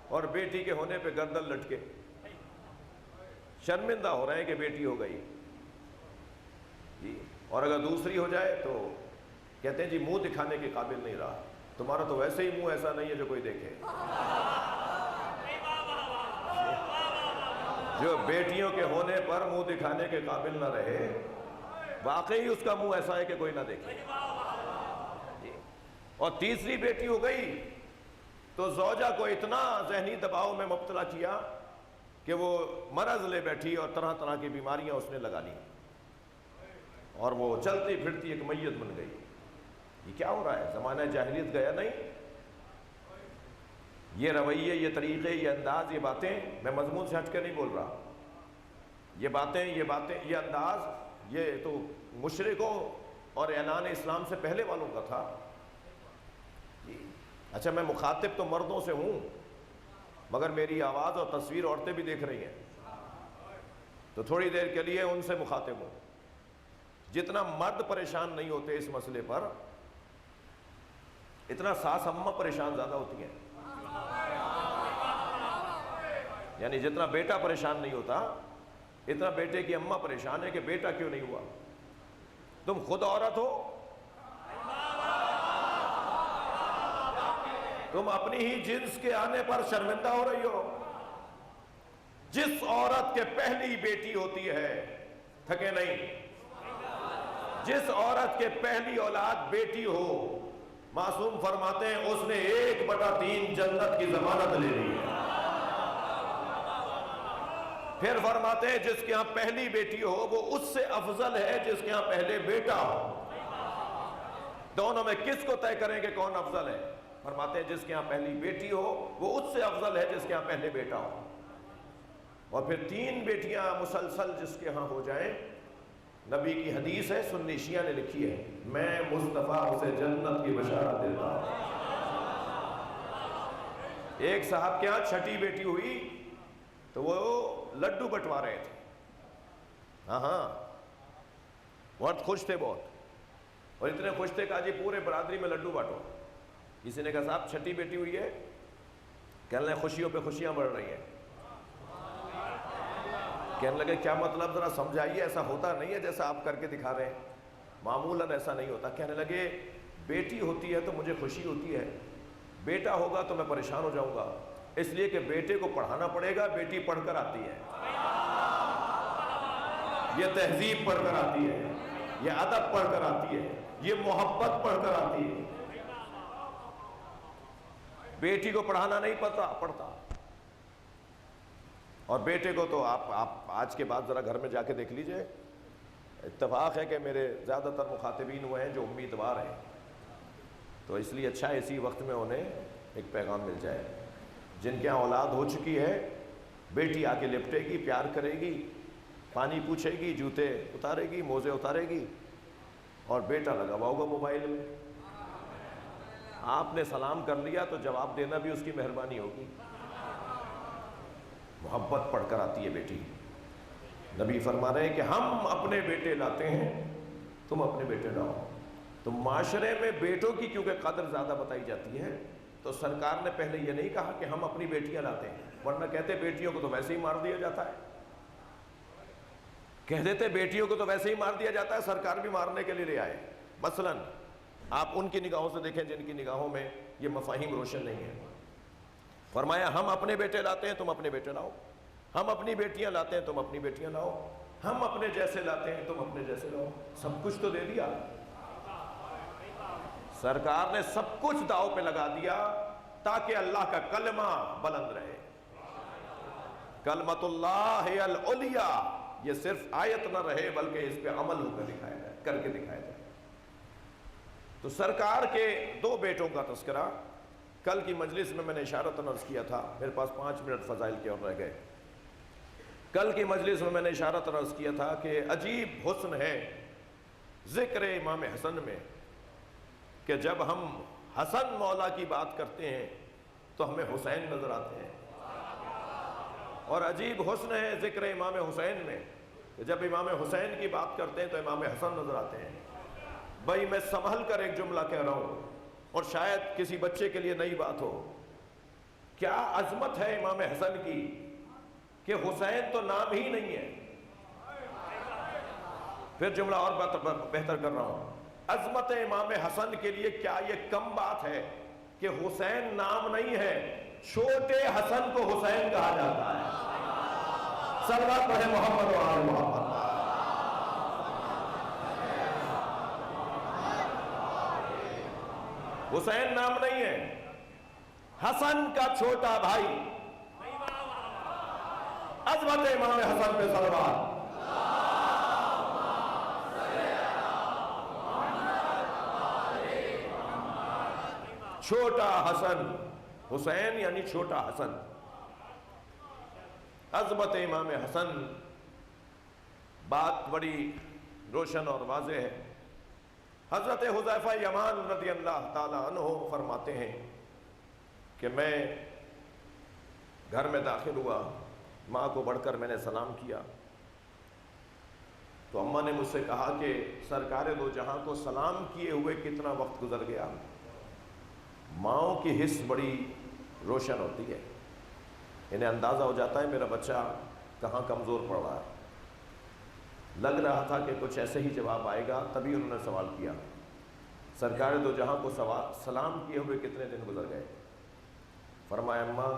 اور بیٹی کے ہونے پہ گردن لٹکے، شرمندہ ہو رہے ہیں کہ بیٹی ہو گئی جی، اور اگر دوسری ہو جائے تو کہتے ہیں جی منہ دکھانے کے قابل نہیں رہا، تمہارا تو ویسے ہی منہ ایسا نہیں ہے جو کوئی دیکھے۔ جو بیٹیوں کے ہونے پر منہ دکھانے کے قابل نہ رہے، واقعی اس کا منہ ایسا ہے کہ کوئی نہ دیکھے۔ اور تیسری بیٹی ہو گئی تو زوجہ کو اتنا ذہنی دباؤ میں مبتلا کیا کہ وہ مرض لے بیٹھی اور طرح طرح کی بیماریاں اس نے لگا لی، اور وہ چلتی پھرتی ایک میت بن گئی۔ یہ کیا ہو رہا ہے؟ زمانہ جاہلیت گیا نہیں؟ یہ رویے، یہ طریقے، یہ انداز، یہ باتیں، میں مضمون سے ہٹ کے نہیں بول رہا، یہ باتیں، یہ انداز یہ تو مشرکوں اور اعلان اسلام سے پہلے والوں کا تھا. اچھا میں مخاطب تو مردوں سے ہوں، مگر میری آواز اور تصویر عورتیں بھی دیکھ رہی ہیں، تو تھوڑی دیر کے لیے ان سے مخاطب ہوں. جتنا مرد پریشان نہیں ہوتے اس مسئلے پر، اتنا ساس اماں پریشان زیادہ ہوتی ہیں. یعنی جتنا بیٹا پریشان نہیں ہوتا، اتنا بیٹے کی اماں پریشان ہے کہ بیٹا کیوں نہیں ہوا. تم خود عورت ہو، تم اپنی ہی جنس کے آنے پر شرمندہ ہو رہی ہو. جس عورت کے پہلی بیٹی ہوتی ہے تھکے نہیں، جس عورت کے پہلی اولاد بیٹی ہو، معصوم فرماتے ہیں اس نے 1/3 جنت کی ضمانت لے لی ہے. پھر فرماتے ہیں جس کے ہاں پہلی بیٹی ہو وہ اس سے افضل ہے جس کے ہاں پہلے بیٹا ہو. دونوں میں کس کو طے کریں کہ کون افضل ہے؟ فرماتے ہیں جس کے ہاں پہلی بیٹی ہو وہ اس سے افضل ہے جس کے ہاں پہلے بیٹا ہو. اور پھر 3 بیٹیاں مسلسل جس کے ہاں ہو جائیں، نبی کی حدیث ہے، سنی شیعہ نے لکھی ہے، میں مصطفیٰ اسے جنت کی بشارت دیتا ہوں. ایک صاحب کے ہاں 6ٹھی بیٹی ہوئی تو وہ لڈو بٹوا رہے تھے. ہاں بہت خوش تھے بہت، اور اتنے خوش تھے کہ جی پورے برادری میں لڈو بانٹو. کسی نے کہا صاحب 6ٹھی بیٹی ہوئی ہے، کہنے لگے خوشیوں پہ خوشیاں بڑھ رہی ہیں. کہنے لگے کیا مطلب، ذرا سمجھائیے، ایسا ہوتا نہیں ہے جیسا آپ کر کے دکھا رہے ہیں، معمولاً ایسا نہیں ہوتا. کہنے لگے بیٹی ہوتی ہے تو مجھے خوشی ہوتی ہے، بیٹا ہوگا تو میں پریشان ہو جاؤں گا، اس لیے کہ بیٹے کو پڑھانا پڑے گا. بیٹی پڑھ کر آتی ہے، یہ تہذیب پڑھ کر آتی ہے، یہ ادب پڑھ کر آتی ہے، یہ محبت پڑھ کر آتی ہے. بیٹی کو پڑھانا نہیں پڑتا. اور بیٹے کو تو آپ آج کے بعد ذرا گھر میں جا کے دیکھ لیجئے. اتفاق ہے کہ میرے زیادہ تر مخاطبین ہوئے ہیں جو امیدوار ہیں، تو اس لیے اچھا اسی وقت میں انہیں ایک پیغام مل جائے. جن کے ہاں اولاد ہو چکی ہے، بیٹی آ کے لپٹے گی، پیار کرے گی، پانی پوچھے گی، جوتے اتارے گی، موزے اتارے گی، اور بیٹا لگا ہوا ہوگا موبائل میں. آپ نے سلام کر لیا تو جواب دینا بھی اس کی مہربانی ہوگی. محبت پڑھ کر آتی ہے بیٹی. نبی فرما رہے ہیں کہ ہم اپنے بیٹے لاتے ہیں، تم اپنے بیٹے لاؤ. تو معاشرے میں بیٹوں کی کیونکہ قدر زیادہ بتائی جاتی ہے، تو سرکار نے پہلے یہ نہیں کہا کہ ہم اپنی بیٹیاں لاتے ہیں، ورنہ کہتے بیٹیوں کو تو ویسے ہی مار دیا جاتا ہے. کہہ دیتے بیٹیوں کو تو ویسے ہی مار دیا جاتا ہے، سرکار بھی مارنے کے لیے لے آئے. مثلا آپ ان کی نگاہوں سے دیکھیں جن کی نگاہوں میں یہ مفاہیم روشن نہیں ہیں. فرمایا ہم اپنے بیٹے لاتے ہیں، تم اپنے بیٹے لاؤ. ہم اپنی بیٹیاں لاتے ہیں، تم اپنی بیٹیاں لاؤ. ہم اپنے جیسے لاتے ہیں، تم اپنے جیسے لاؤ. سب کچھ تو دے دیا. سرکار نے سب کچھ داؤ پہ لگا دیا تاکہ اللہ کا کلمہ بلند رہے. کلمۃ اللہ العلیٰ، یہ صرف آیت نہ رہے بلکہ اس پہ عمل ہو کر دکھایا جائے، کر کے دکھایا جائے. تو سرکار کے 2 بیٹوں کا تذکرہ کل کی مجلس میں نے اشارتاً عرض کیا تھا. میرے پاس 5 منٹ فضائل کے اور رہ گئے. کل کی مجلس میں نے اشارتاً عرض کیا تھا کہ عجیب حسن ہے ذکر امام حسن میں کہ جب ہم حسن مولا کی بات کرتے ہیں تو ہمیں حسین نظر آتے ہیں، اور عجیب حسن ہے ذکر امام حسین میں کہ جب امام حسین کی بات کرتے ہیں تو امام حسن نظر آتے ہیں. بھائی میں سنبھل کر ایک جملہ کہہ رہا ہوں اور شاید کسی بچے کے لیے نئی بات ہو. کیا عظمت ہے امام حسن کی کہ حسین تو نام ہی نہیں ہے. پھر جملہ اور بہتر کر رہا ہوں، عظمت امام حسن کے لیے کیا یہ کم بات ہے کہ حسین نام نہیں ہے، چھوٹے حسن کو حسین کہا جاتا ہے. صلوات پڑھے محمد و آل محمد. حسین نام نہیں ہے، حسن کا چھوٹا بھائی. عظمت امام حسن پہ صلوات. چھوٹا حسن، حسین یعنی چھوٹا حسن. عظمت امام حسن بات بڑی روشن اور واضح ہے۔ حضرت حذیفہ یمان رضی اللہ تعالیٰ عنہ فرماتے ہیں کہ میں گھر میں داخل ہوا، ماں کو بڑھ کر میں نے سلام کیا تو اماں نے مجھ سے کہا کہ سرکار دو جہاں کو سلام کیے ہوئے کتنا وقت گزر گیا۔ ماؤں کی حس بڑی روشن ہوتی ہے، انہیں اندازہ ہو جاتا ہے میرا بچہ کہاں کمزور پڑ رہا ہے۔ لگ رہا تھا کہ کچھ ایسے ہی جواب آئے گا، تبھی انہوں نے سوال کیا سرکار دو جہاں کو سلام کیے ہوئے کتنے دن گزر گئے؟ فرمایا اماں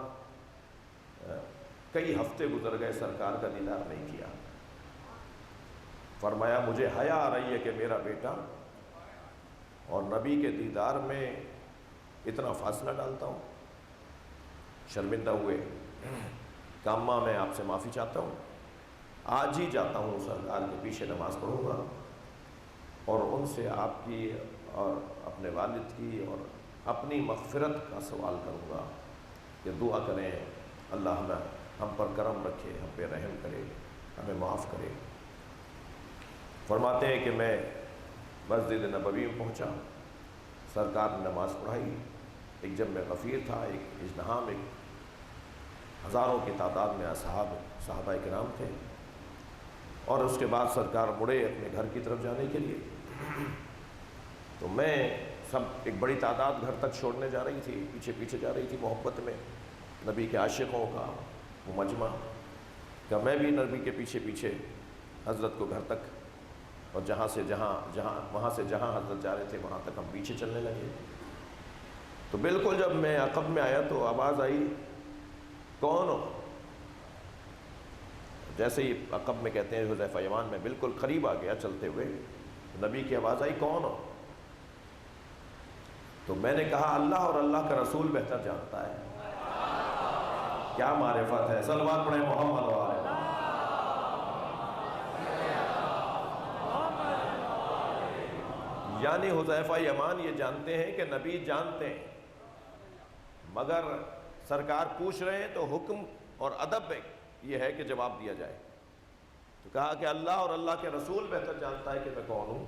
کئی ہفتے گزر گئے سرکار کا دیدار نہیں کیا۔ فرمایا مجھے حیا آ رہی ہے کہ میرا بیٹا اور نبی کے دیدار میں اتنا فاصلہ ڈالتا ہوں۔ شرمندہ ہوئے کہ اماں میں آپ سے معافی چاہتا ہوں، آج ہی جاتا ہوں سرکار کے پیچھے نماز پڑھوں گا اور ان سے آپ کی اور اپنے والد کی اور اپنی مغفرت کا سوال کروں گا کہ دعا کریں اللہ ہم پر کرم رکھے، ہم پہ رحم کرے، ہمیں معاف کرے۔ فرماتے ہیں کہ میں مسجد نبوی میں پہنچا، سرکار نے نماز پڑھائی، ایک جمع غفیر تھا، ایک اجتماع، ایک ہزاروں کی تعداد میں صحابہ کرام تھے، اور اس کے بعد سرکار مڑے اپنے گھر کی طرف جانے کے لیے، تو میں سب ایک بڑی تعداد گھر تک چھوڑنے جا رہی تھی، پیچھے پیچھے جا رہی تھی محبت میں، نبی کے عاشقوں کا وہ مجمع، کہ میں بھی نبی کے پیچھے پیچھے حضرت کو گھر تک، اور وہاں سے جہاں حضرت جا رہے تھے وہاں تک ہم پیچھے چلنے لگے۔ تو بالکل جب میں عقب میں آیا تو آواز آئی کون ہو؟ جیسے ہی عقب میں کہتے ہیں حذیفہ یمان میں بالکل قریب آ گیا چلتے ہوئے، نبی کی آواز آئی کون ہو؟ تو میں نے کہا اللہ اور اللہ کا رسول بہتر جانتا ہے۔ کیا معرفت ہے، صلوات پڑھیں محمد والے۔ یعنی حذیفہ یمان یہ جانتے ہیں کہ نبی جانتے ہیں، مگر سرکار پوچھ رہے ہیں تو حکم اور ادب یہ ہے کہ جواب دیا جائے۔ تو کہا کہ اللہ اور اللہ کے رسول بہتر جانتا ہے کہ میں کون ہوں۔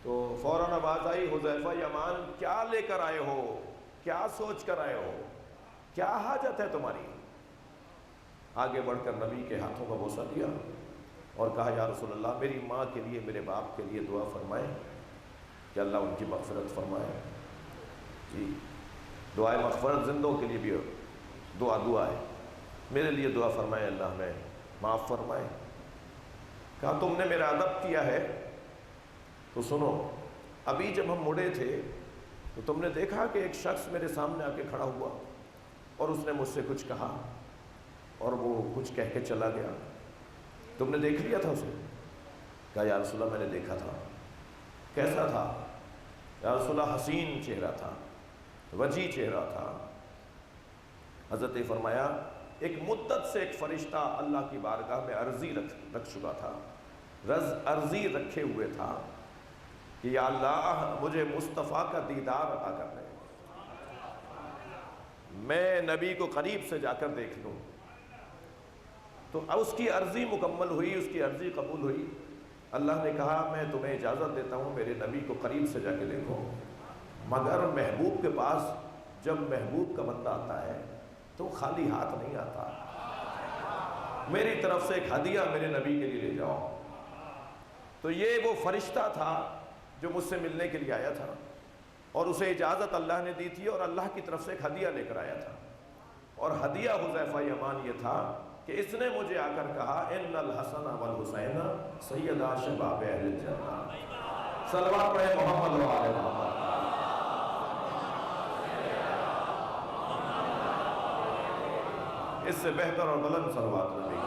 تو فوراً آواز آئی حذیفہ یمان کیا لے کر آئے ہو، کیا سوچ کر آئے ہو، کیا حاجت ہے تمہاری؟ آگے بڑھ کر نبی کے ہاتھوں کا بوسہ دیا اور کہا یا رسول اللہ میری ماں کے لیے، میرے باپ کے لیے دعا فرمائیں کہ اللہ ان کی مغفرت فرمائے۔ جی دعائے مغفرت زندوں کے لیے بھی دعا ہے، میرے لیے دعا فرمائے اللہ میں معاف فرمائے۔ کہا تم نے میرا ادب کیا ہے تو سنو، ابھی جب ہم مڑے تھے تو تم نے دیکھا کہ ایک شخص میرے سامنے آ کے کھڑا ہوا اور اس نے مجھ سے کچھ کہا اور وہ کچھ کہہ کے چلا گیا، تم نے دیکھ لیا تھا اسے؟ کہا یا رسول اللہ میں نے دیکھا تھا۔ کیسا تھا؟ یا رسول اللہ حسین چہرہ تھا، وجیح چہرہ تھا۔ حضرت نے فرمایا ایک مدت سے ایک فرشتہ اللہ کی بارگاہ میں عرضی رکھ چکا تھا، عرضی رکھے ہوئے تھا کہ یا اللہ مجھے مصطفیٰ کا دیدار عطا کر دے، میں نبی کو قریب سے جا کر دیکھ لوں۔ تو اس کی عرضی مکمل ہوئی، اس کی عرضی قبول ہوئی۔ اللہ نے کہا میں تمہیں اجازت دیتا ہوں میرے نبی کو قریب سے جا کے دیکھو، مگر محبوب کے پاس جب محبوب کا بندہ آتا ہے تو خالی ہاتھ نہیں آتا، میری طرف سے ایک ہدیہ میرے نبی کے لیے لے جاؤ۔ تو یہ وہ فرشتہ تھا جو مجھ سے ملنے کے لیے آیا تھا، اور اسے اجازت اللہ نے دی تھی اور اللہ کی طرف سے ایک ہدیہ لے کر آیا تھا، اور ہدیہ حذیفہ یمان یہ تھا کہ اس نے مجھے آ کر کہا ان الحسن والحسین سیدا شباب اہل الجنہ۔ صلوات پڑھیں محمد و آل محمد۔ اس سے بہتر اور بلند صلوات نبی۔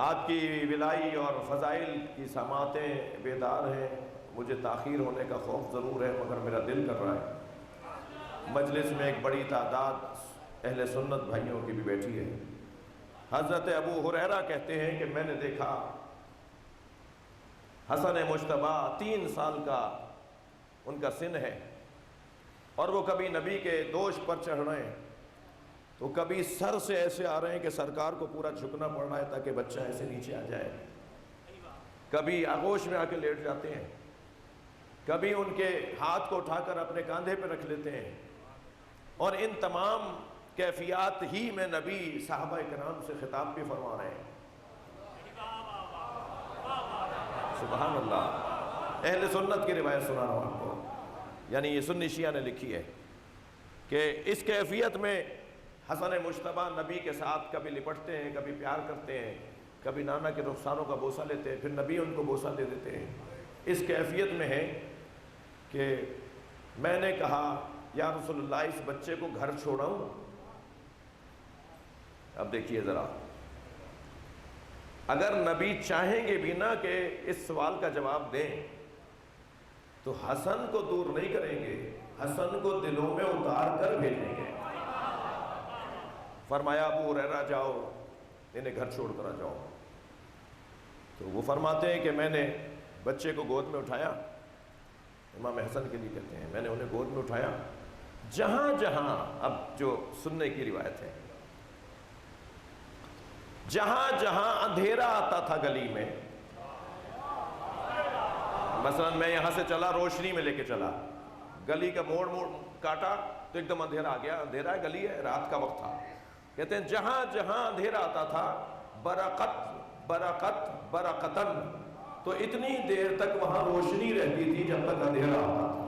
آپ کی ولائی اور فضائل کی سماعتیں بیدار ہیں، مجھے تاخیر ہونے کا خوف ضرور ہے مگر میرا دل کر رہا ہے۔ مجلس میں ایک بڑی تعداد اہل سنت بھائیوں کی بھی بیٹھی ہے۔ حضرت ابو ہریرہ کہتے ہیں کہ میں نے دیکھا حسن مجتبیٰ 3 سال کا ان کا سن ہے، اور وہ کبھی نبی کے دوش پر چڑھ رہے ہیں، تو کبھی سر سے ایسے آ رہے ہیں کہ سرکار کو پورا جھکنا پڑ رہا ہے تاکہ بچہ ایسے نیچے آ جائے، کبھی آغوش میں آ کے لیٹ جاتے ہیں، کبھی ان کے ہاتھ کو اٹھا کر اپنے کاندھے پہ رکھ لیتے ہیں، اور ان تمام کیفیات ہی میں نبی صحابہ کرام سے خطاب بھی فرما رہے ہیں۔ سبحان اللہ، اہل سنت کی روایت سنا رہا ہوں آپ کو، یعنی یہ سنی شیعہ نے لکھی ہے کہ اس کیفیت میں حسن مجتبیٰ نبی کے ساتھ کبھی لپٹتے ہیں، کبھی پیار کرتے ہیں، کبھی نانا کے رخساروں کا بوسہ لیتے ہیں، پھر نبی ان کو بوسہ دے دیتے ہیں۔ اس کیفیت میں ہے کہ میں نے کہا یا رسول اللہ اس بچے کو گھر چھوڑاؤں؟ اب دیکھیے ذرا، اگر نبی چاہیں گے بھی نہ کہ اس سوال کا جواب دیں تو حسن کو دور نہیں کریں گے، حسن کو دلوں میں اتار کر بھیجیں گے۔ فرمایا ابو ہریرہ جاؤ انہیں گھر چھوڑ کر آ جاؤ۔ تو وہ فرماتے ہیں کہ میں نے بچے کو گود میں اٹھایا، امام حسن کے لیے کہتے ہیں، میں نے انہیں گود میں اٹھایا، جہاں جہاں، اب جو سننے کی روایت ہے، جہاں جہاں اندھیرا آتا تھا گلی میں، مثلا میں یہاں سے چلا روشنی میں لے کے چلا، گلی کا موڑ کاٹا تو ایک دم اندھیرا آ گیا، اندھیرا ہے گلی ہے، رات کا وقت تھا، کہتے ہیں جہاں جہاں اندھیرا آتا تھا برقتن، تو اتنی دیر تک وہاں روشنی رہتی تھی جب تک اندھیرا آتا تھا۔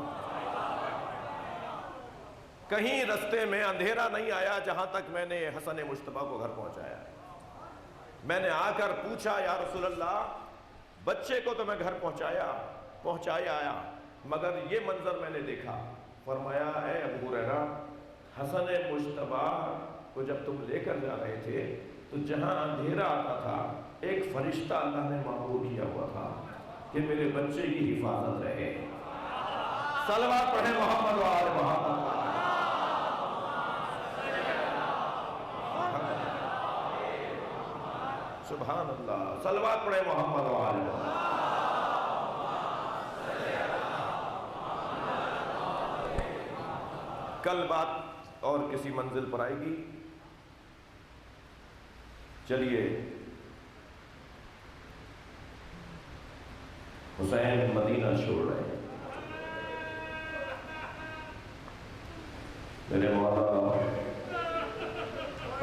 کہیں رستے میں اندھیرا نہیں آیا جہاں تک میں نے حسن مجتبیٰ کو گھر پہنچایا۔ میں نے آ کر پوچھا یا رسول اللہ بچے کو تو میں گھر پہنچایا آیا، مگر یہ منظر میں نے دیکھا۔ فرمایا اے ابو ہریرہ، حسن مجتبیٰ کو جب تم لے کر جا رہے تھے تو جہاں اندھیرا آتا تھا ایک فرشتہ اللہ نے مأمور کیا ہوا تھا کہ میرے بچے کی حفاظت رہے۔ صلوات پڑھیں محمد و آل محمد۔ سبحان اللہ، صلوات پڑھیں محمد و آل محمد۔ کل بات اور کسی منزل پر آئے گی۔ چلیے، حسین مدینہ چھوڑ رہے ہیں۔ میرے مولا،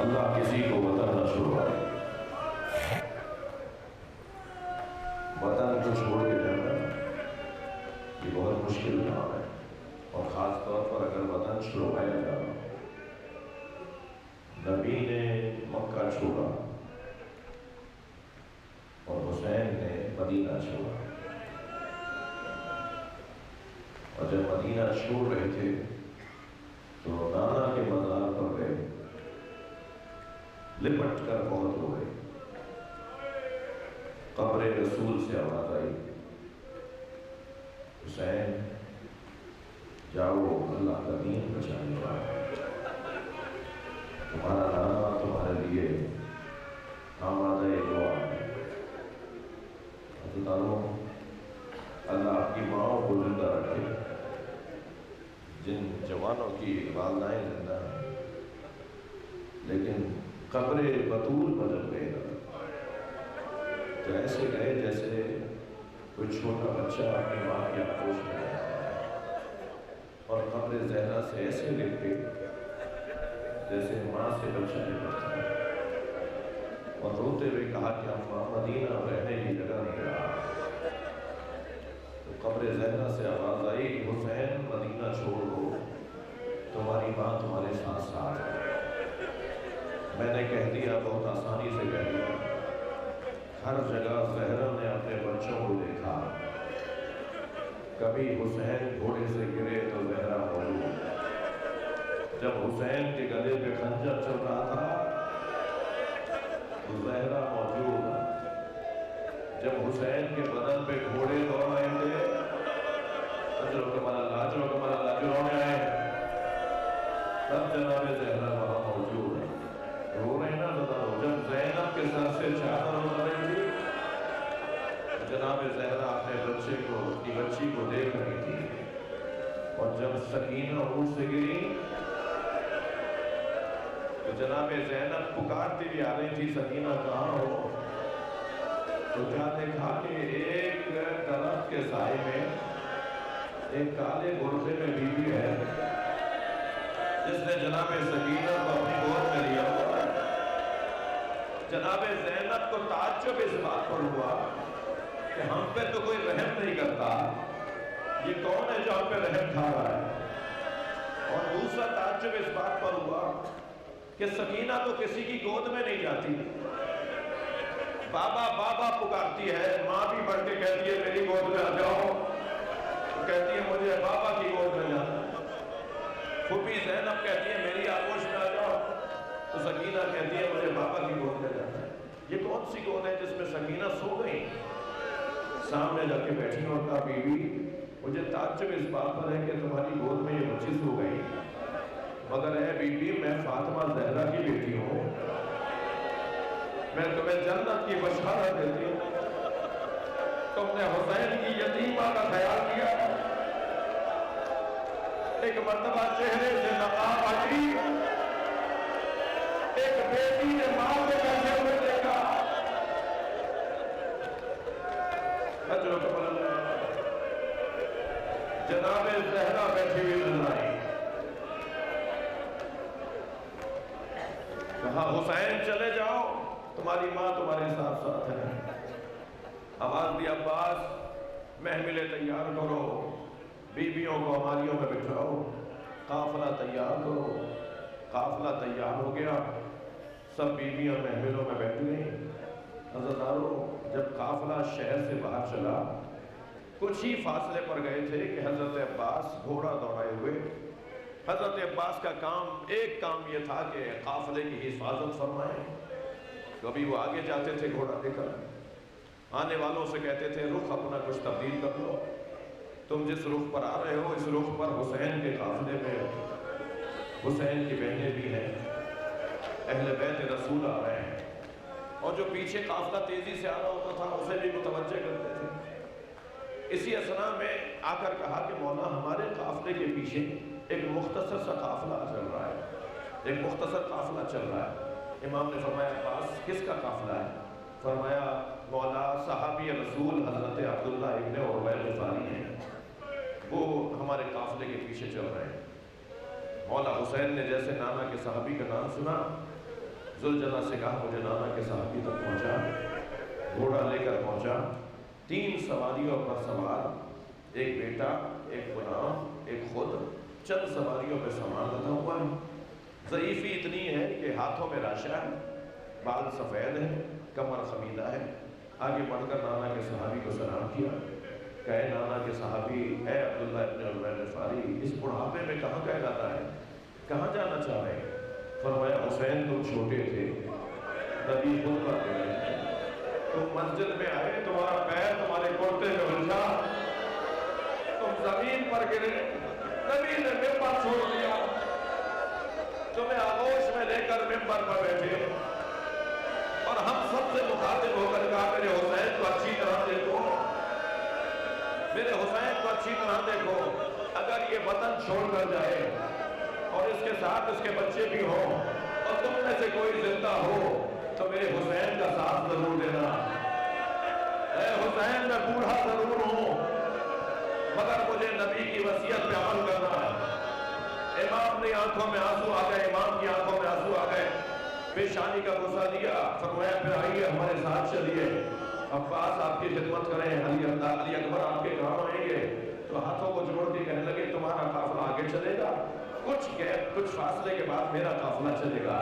اللہ کسی کو وطن نہ چھوڑوائے۔ وطن کو چھوڑ کے جانا یہ بہت مشکل کام ہے، اور خاص طور پر اگر وطن چھوڑوایا جانا۔ نبی نے مکہ چھوڑا اور حسین نے مدینہ چھوڑا، اور جب مدینہ چھوڑ رہے تھے تو نانا کے مزار پر گئے، لپٹ کر بہت رو گئے۔ قبر رسول سے آواز آئی، حسین جاؤ، اللہ کا دین بچانے والا ہے، تمہارا نانا تمہارے لیے آمادہ دعا ہے۔ اللہ آپ کی ماؤں کو زندہ رکھے، جن جوانوں کی والدائیں زندہ ہیں لیکن قبر بطول پر جب گئے تو ایسے گئے جیسے کوئی چھوٹا بچہ اپنی ماں کی آغوش میں آیا، اور قبر زہرا سے ایسے لپٹے جیسے ماں سے بچہ لپٹتا ہے، اور روتے ہوئے کہا کہ اماں مدینہ رہنے کی جگہ نہیں رہا۔ تو قبر زہرا سے آواز آئی، حسین مدینہ چھوڑ دو، تمہاری ماں تمہارے ساتھ ساتھ ہے۔ میں نے کہہ دیا، بہت آسانی سے کہہ دیا، ہر جگہ زہرا نے اپنے بچوں کو دیکھا، کبھی حسین گھوڑے سے گرے تو زہرا موجود، جب حسین کے گلے پہ خنجر چل رہا تھا تو زہرا موجود، جب حسین کے بدن پہ گھوڑے دوڑ رہے تھے، اجرو کمال اللہ جو رونے آئے تب جناب زہرا وہاں موجود ہے۔ رو رہے نا تو جب زینب کے سر سے چادر اتر رہی تھی، جناب زہرا اپنے بچے کو، اپنی بچی کو دیکھ رہی تھی، اور جب سکینہ اونٹ سے گری تو جناب زینب پکارتی بھی آ رہی تھی سکینہ کہاں ہو؟ تو کیا دیکھا کہ ایک درخت کے سائے میں ایک کالے برقعے میں بیوی ہے جس نے جناب سکینہ کو اپنی گود میں لیا ہوا ہے۔ جناب زینب کو تعجب اس بات پر ہوا کہ ہم پہ تو کوئی رحم نہیں کرتا، یہ کون ہے جو ہم پہ رحم کھا رہا ہے؟ اور دوسرا تعجب اس بات پر ہوا کہ سکینہ تو کسی کی گود میں نہیں جاتی، بابا بابا پکارتی ہے، ماں بھی بڑھ کے کہتی ہے میری گود میں آ جاؤ، کہتی ہے مجھے بابا کی گود میں جانا، پھوپھی زینب کہتی ہے میری آغوش میں آ جاؤ، تو سکینہ کہتی ہے مجھے بابا کی گود میں جانا ہے۔ یہ کون سی گود ہے جس میں سکینہ سو گئی؟ سامنے جا کے بیٹھی اور کہا بیوی مجھے تعجب اس بات پر ہے کہ تمہاری گود میں یہ بچی سو گئی، مگر اے بیوی میں فاطمہ زہرا کی بیٹی ہوں، میں تمہیں جنت کی بشارت دیتی ہوں، تم نے حسین کی یتیمہ کا خیال کیا؟ ایک مرتبہ چہرے سے نقاب ہٹی، ایک بیٹی نے ماں کو بیٹھے ہوئے دیکھا، جناب زہرا بیٹھی ہوئی نظر آئی، کہا حسین چلے جاؤ تمہاری ماں تمہارے ساتھ ساتھ ہے۔ آواز دی عباس محملیں تیار کرو، بیویوں کو ہماریوں میں بٹھاؤ، قافلہ تیار کرو۔ قافلہ تیار ہو گیا، سب بیویاں محملوں میں بیٹھ گئیں۔ عزیزانو جب قافلہ شہر سے باہر چلا کچھ ہی فاصلے پر گئے تھے کہ حضرت عباس گھوڑا دوڑائے ہوئے، حضرت عباس کا ایک کام یہ تھا کہ قافلے کی حفاظت فرمائیں۔ کبھی وہ آگے جاتے تھے گھوڑا لے کر، آنے والوں سے کہتے تھے رخ اپنا کچھ تبدیل کر لو، تم جس رخ پر آ رہے ہو اس رخ پر حسین کے قافلے میں حسین کی بہنیں بھی ہیں، اہل بیت رسول آ رہے ہیں، اور جو پیچھے قافلہ تیزی سے آ رہا ہوتا تھا اسے بھی متوجہ کرتے تھے۔ اسی اثنا میں آ کر کہا کہ مولا ہمارے قافلے کے پیچھے ایک مختصر سا قافلہ چل رہا ہے، ایک مختصر قافلہ چل رہا ہے۔ امام نے فرمایا عباس کس کا قافلہ ہے؟ فرمایا مولا صحابی رسول حضرت عبداللہ ابن عروہ غفاری ہیں، وہ ہمارے قافلے کے پیچھے چل رہے ہیں۔ مولا حسین نے جیسے نانا کے صحابی کا نام سنا، ذوالجلال سے کہا مجھے نانا کے صحابی تک پہنچا، گھوڑا لے کر پہنچا، 3 سواریوں پر سوار، ایک بیٹا، ایک غلام، ایک خود، چند سواریوں پہ سامان لدا ہوا ہے۔ ضعیفی اتنی ہے کہ ہاتھوں میں راشا ہے، بال سفید ہے، کمر خمیدہ ہے۔ آگے بڑھ کر نانا کے صحابی کو سلام کیا، کہے نانا کے صحابی اے عبداللہ ابن عروہ غفاری اس بڑھاپے میں کہاں کا ارادہ ہے، کہاں جانا چاہ رہے ہیں؟ فرمایا حسین تم چھوٹے تھے، نبی خود پر گئے، تم مسجد میں آئے، تمہارا پیر تمہارے کرتے میں الجھا، تم زمین پر گرے، نبی نے ممبر چھوڑ دیا، تمہیں آغوش میں لے کر ممبر پر بیٹھے، اور ہم سب سے مخاطب ہو کر کہا میرے حسین کو اچھی طرح دیکھو، میرے حسین کو اچھی طرح دیکھو، اگر یہ وطن چھوڑ کر جائے اور اس کے ساتھ اس کے بچے بھی ہوں اور تم میں سے کوئی زندہ ہو تو میرے حسین کا ساتھ ضرور دینا۔ اے حسین میں بوڑھا ضرور ہوں مگر مجھے نبی کی وصیت پہ عمل کرنا ہے۔ امام نے آنکھوں میں آنسو آ گئے، امام کی آنکھوں میں آنسو آ گئے، پیشانی کا غصہ دیا، فرمایا پھر آئیے ہمارے ساتھ چلیے، عباس آپ کی خدمت کریں، علی اکبر آپ کے کام آئیں گے۔ تو ہاتھوں کو جوڑ کے کہنے لگے تمہارا قافلہ آگے چلے گا، کچھ فاصلے کے بعد میرا قافلہ چلے گا۔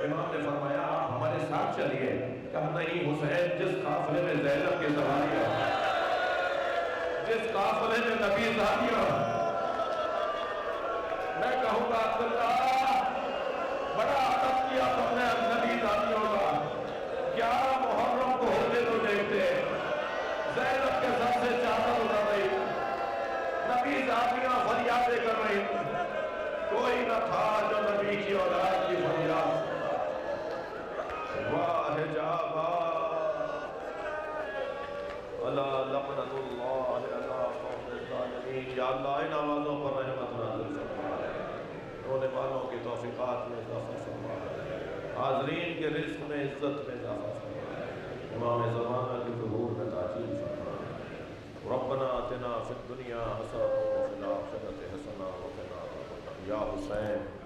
امام نے فرمایا آپ ہمارے ساتھ چلیے، کہا نہیں حسین جس قافلے میں زینب کی سواریاں، جس قافلے میں نبی زادیاں، میں کہوں گا عبداللہ بڑا ادب کیا تم نے نبی زادیوں کا، 11 محرم کو ہوتے تو دیکھتے زینب کے سر سے چادر اتر رہی، نبی زادیاں فریادیں کر رہی، کوئی نہ تھا جو نبی کی اولاد کی فریاد۔ واہ جابا اللہ لعنت اللہ علی قوم الظالمین۔ یا اللہ ان آوازوں پر رحمت نازل فرما، رونے والوں کی توفیقات میں اضافہ فرما۔ حاضرین کے رزق میں عزت میں اضافہ فرما، امام زمانہ کے ظہور میں تاجیل فرما۔ ربنا آتنا فی الدنیا حسنۃ وفی الآخرۃ حسنۃ وقنا عذاب النار۔ یا حسین